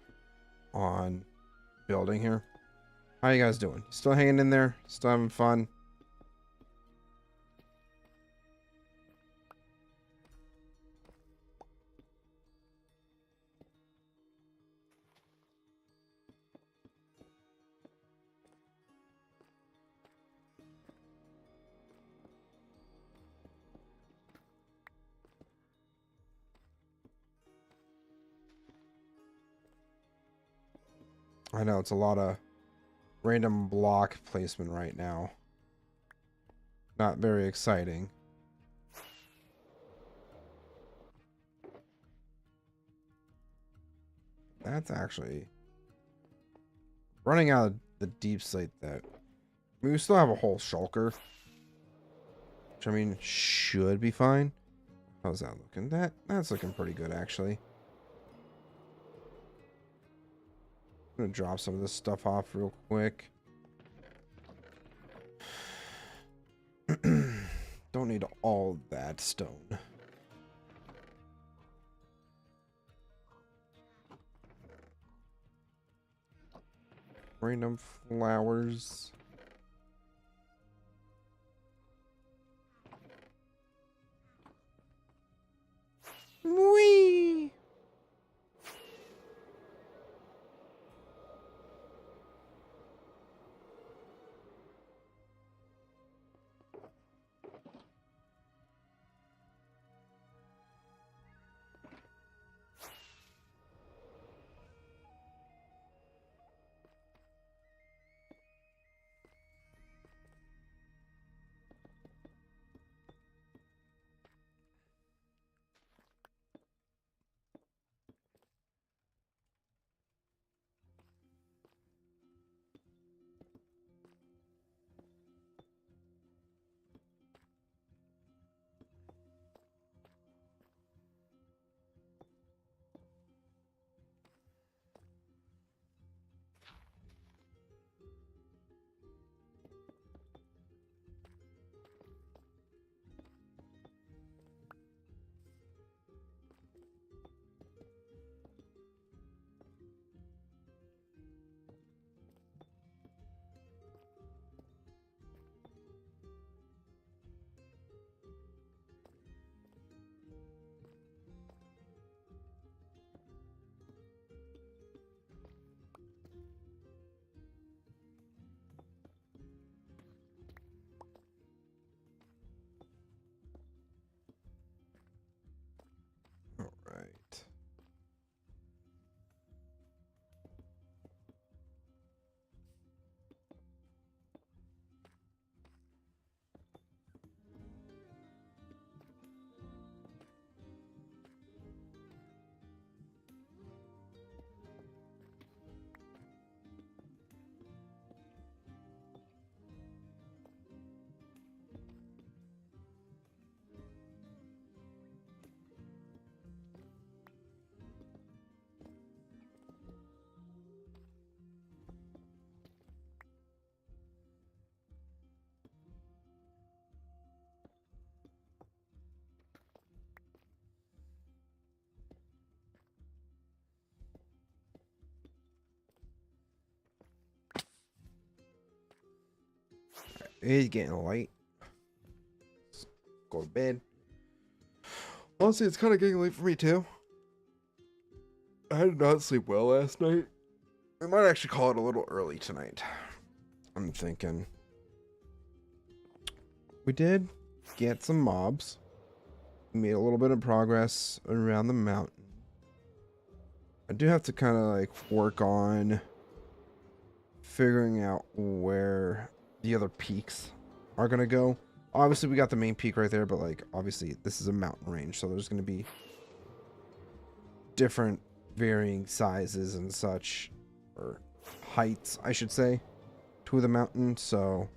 on building here. How you guys doing? Still hanging in there? Still having fun? I know it's a lot of random block placement right now. Not very exciting. That's actually running out of the deep slate that we still have a whole shulker, which I mean should be fine. How's that looking? That's looking pretty good actually. I'm gonna drop some of this stuff off real quick. Don't need all that stone. Random flowers. Whee! Right. It's getting late. Let's go to bed. Honestly, it's kind of getting late for me too. I did not sleep well last night. We might actually call it a little early tonight. I'm thinking. We did get some mobs. We made a little bit of progress around the mountain. I do have to kind of like work on figuring out where the other peaks are going to go. Obviously, we got the main peak right there, but like obviously this is a mountain range, so there's going to be different varying sizes and such, or heights, I should say, to the mountain. So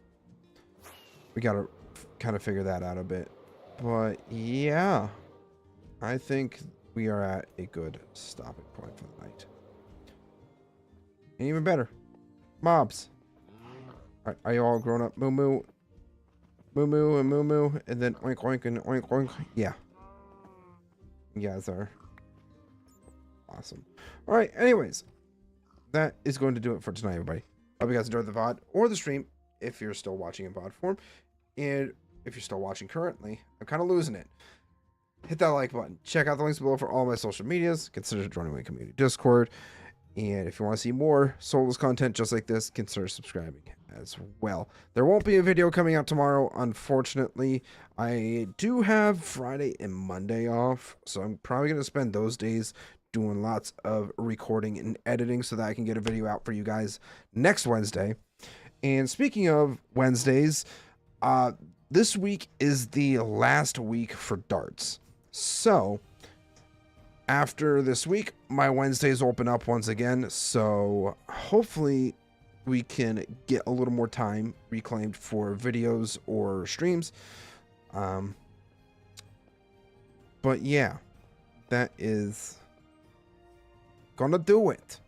we got to kind of figure that out a bit. But yeah, I think we are at a good stopping point for the night. And even better, mobs. Are you all grown up? Moo moo. Moo moo and moo moo. And then oink oink and oink oink. Yeah. You guys are awesome. All right. Anyways, that is going to do it for tonight, everybody. Hope you guys enjoyed the VOD or the stream if you're still watching in VOD form. And if you're still watching currently, I'm kind of losing it. Hit that like button. Check out the links below for all my social medias. Consider joining my community Discord. And if you want to see more Soulless content just like this, consider subscribing as well. There won't be a video coming out tomorrow, unfortunately. I do have Friday and Monday off, so I'm probably going to spend those days doing lots of recording and editing so that I can get a video out for you guys next Wednesday. And speaking of Wednesdays, this week is the last week for darts. So after this week, my Wednesdays open up once again, so hopefully we can get a little more time reclaimed for videos or streams. But yeah, that is gonna do it.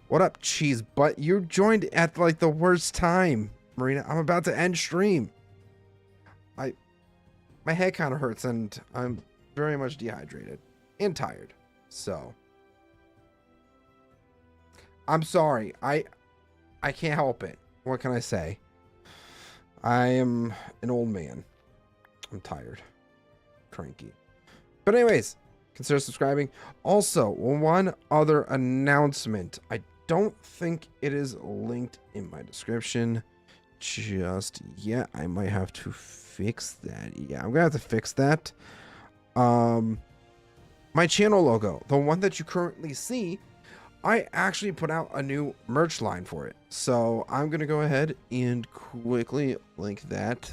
What up, cheese butt? You joined at like the worst time, Marina. I'm about to end stream. My head kind of hurts and I'm very much dehydrated and tired, so I'm sorry. I can't help it. What can I say? I am an old man. I'm tired, cranky. But anyways, consider subscribing. Also, one other announcement. I don't think it is linked in my description just yet. I might have to fix that. Yeah, I'm gonna have to fix that. My channel logo, the one that you currently see, I actually put out a new merch line for it. So I'm going to go ahead and quickly link that.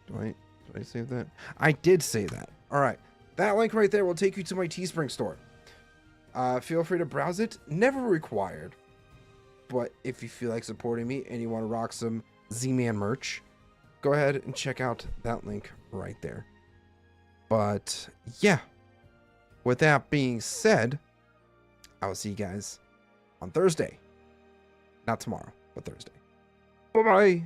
Did I save that? I did say that. All right. That link right there will take you to my Teespring store. Feel free to browse it. Never required. But if you feel like supporting me and you want to rock some Z-Man merch, go ahead and check out that link right there. But yeah. With that being said, I will see you guys on Thursday. Not tomorrow, but Thursday. Bye-bye.